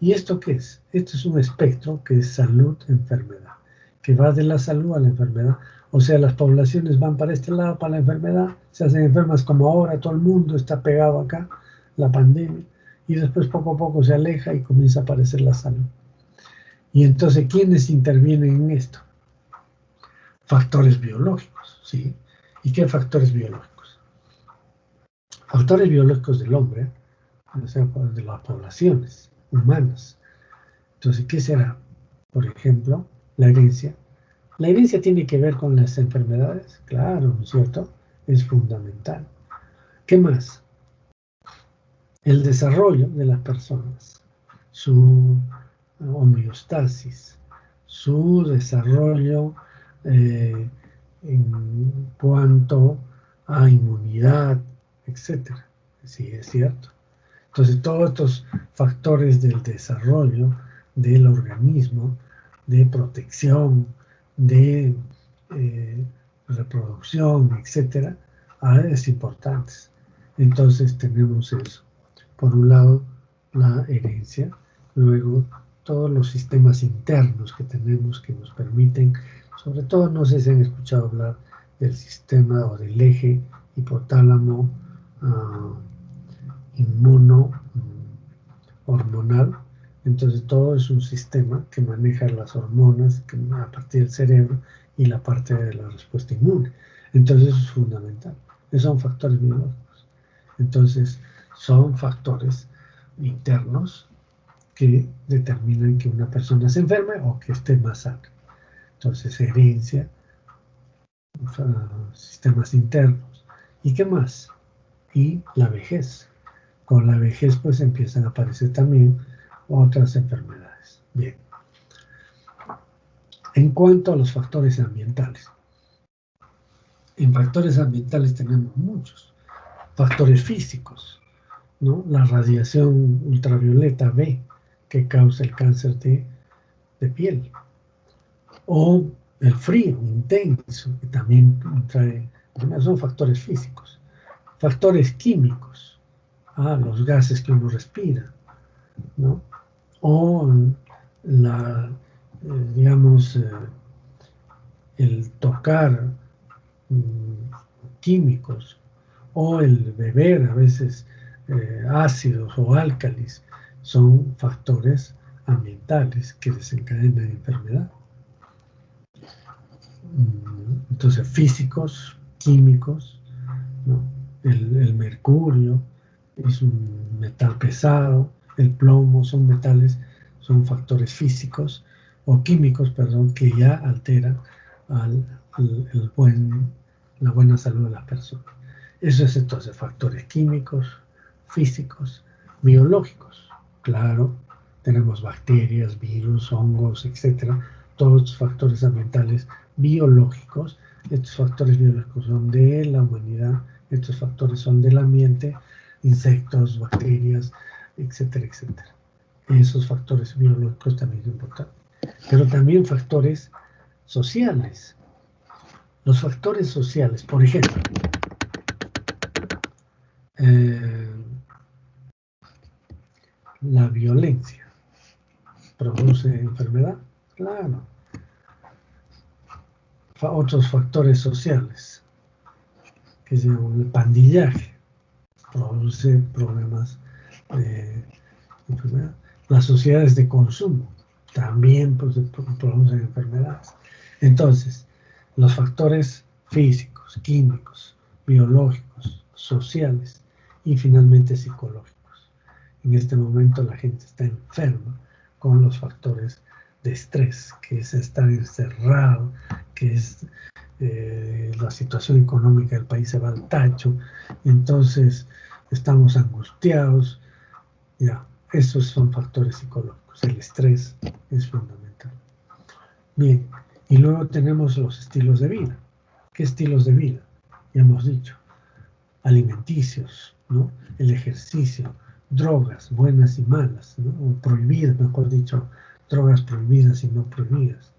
¿Y esto qué es? Esto es un espectro que es salud-enfermedad, que va de la salud a la enfermedad. O sea, las poblaciones van para este lado, para la enfermedad, se hacen enfermas como ahora, todo el mundo está pegado acá, la pandemia, y después poco a poco se aleja y comienza a aparecer la salud. Y entonces, ¿quiénes intervienen en esto? Factores biológicos, ¿sí? ¿Y qué factores biológicos? Factores biológicos del hombre, o sea, de las poblaciones humanas. Entonces, ¿qué será? Por ejemplo, la herencia. ¿La herencia tiene que ver con las enfermedades? Claro, ¿no es cierto? Es fundamental. ¿Qué más? El desarrollo de las personas, su homeostasis, su desarrollo en cuanto a inmunidad, etcétera. Sí, es cierto. Entonces, todos estos factores del desarrollo del organismo, de protección, de reproducción, etcétera, es importantes. Entonces, tenemos eso. Por un lado, la herencia, luego todos los sistemas internos que tenemos que nos permiten, sobre todo, no sé si han escuchado hablar del sistema o del eje hipotálamo inmuno hormonal. Entonces todo es un sistema que maneja las hormonas a partir del cerebro y la parte de la respuesta inmune. Entonces eso es fundamental. Esos son factores biológicos. Entonces son factores internos que determinan que una persona se enferme o que esté más sana. Entonces herencia, sistemas internos. ¿Y qué más? Y la vejez. Con la vejez pues empiezan a aparecer también otras enfermedades. Bien. En cuanto a los factores ambientales. En factores ambientales tenemos muchos. Factores físicos, ¿no? La radiación ultravioleta B que causa el cáncer de piel. O el frío intenso que también trae, son factores físicos. Factores químicos, los gases que uno respira, ¿no? O digamos, el tocar químicos, o el beber a veces ácidos o álcalis, son factores ambientales que desencadenan enfermedad. Entonces, físicos, químicos, ¿no? El mercurio es un metal pesado, el plomo son metales, son factores físicos o químicos, perdón, que ya alteran la buena salud de las personas. Eso es entonces factores químicos, físicos, biológicos. Claro, tenemos bacterias, virus, hongos, etcétera. Todos estos factores ambientales biológicos. Estos factores biológicos son de la humanidad, estos factores son del ambiente, insectos, bacterias, etcétera, etcétera. Esos factores biológicos también son importantes. Pero también factores sociales. Los factores sociales, por ejemplo, la violencia produce enfermedad, claro. Otros factores sociales, que se llaman el pandillaje, produce problemas de enfermedad. Las sociedades de consumo también producen enfermedades. Entonces, los factores físicos, químicos, biológicos, sociales y finalmente psicológicos. En este momento la gente está enferma con los factores de estrés, que es estar encerrado, que es la situación económica del país se va al tacho, entonces estamos angustiados. Ya, esos son factores psicológicos. El estrés es fundamental. Bien, y luego tenemos los estilos de vida. ¿Qué estilos de vida? Ya hemos dicho, alimenticios, ¿no? El ejercicio, drogas buenas y malas, ¿no? O prohibidas, mejor dicho, drogas prohibidas y no prohibidas.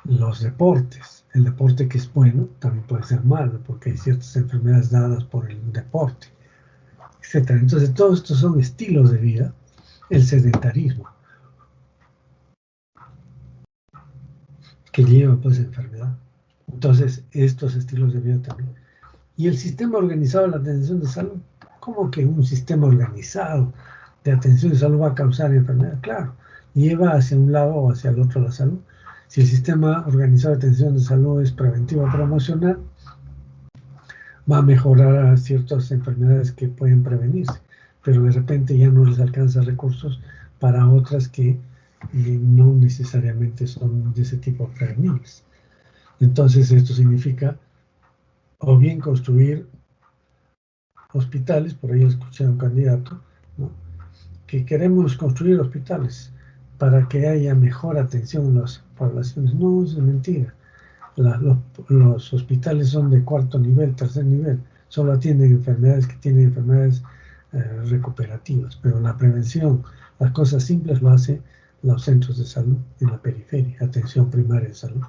los deportes. El deporte que es bueno también puede ser malo, porque hay ciertas enfermedades dadas por el deporte, etc. Entonces, todos estos son estilos de vida. El sedentarismo, que lleva pues enfermedad. Entonces, estos estilos de vida también. Y el sistema organizado de la atención de salud, ¿cómo que un sistema organizado de atención de salud va a causar enfermedad? Claro, lleva hacia un lado o hacia el otro la salud. Si el sistema organizado de atención de salud es preventivo o promocional, va a mejorar ciertas enfermedades que pueden prevenirse, pero de repente ya no les alcanza recursos para otras que no necesariamente son de ese tipo prevenibles. Entonces esto significa o bien construir hospitales, por ahí escuché a un candidato, ¿no?, que queremos construir hospitales para que haya mejor atención en las poblaciones. No, es mentira. Los hospitales son de cuarto nivel, tercer nivel, solo atienden enfermedades que tienen enfermedades recuperativas, pero la prevención, las cosas simples lo hacen los centros de salud en la periferia, atención primaria de salud.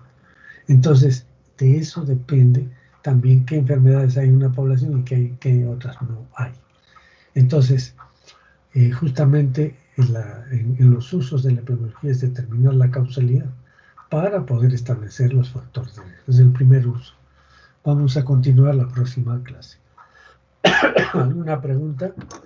Entonces, de eso depende también qué enfermedades hay en una población y qué otras no hay. Entonces, justamente en los usos de la epidemiología es determinar la causalidad para poder establecer los factores de riesgo. Es el primer uso. Vamos a continuar la próxima clase. ¿Alguna pregunta?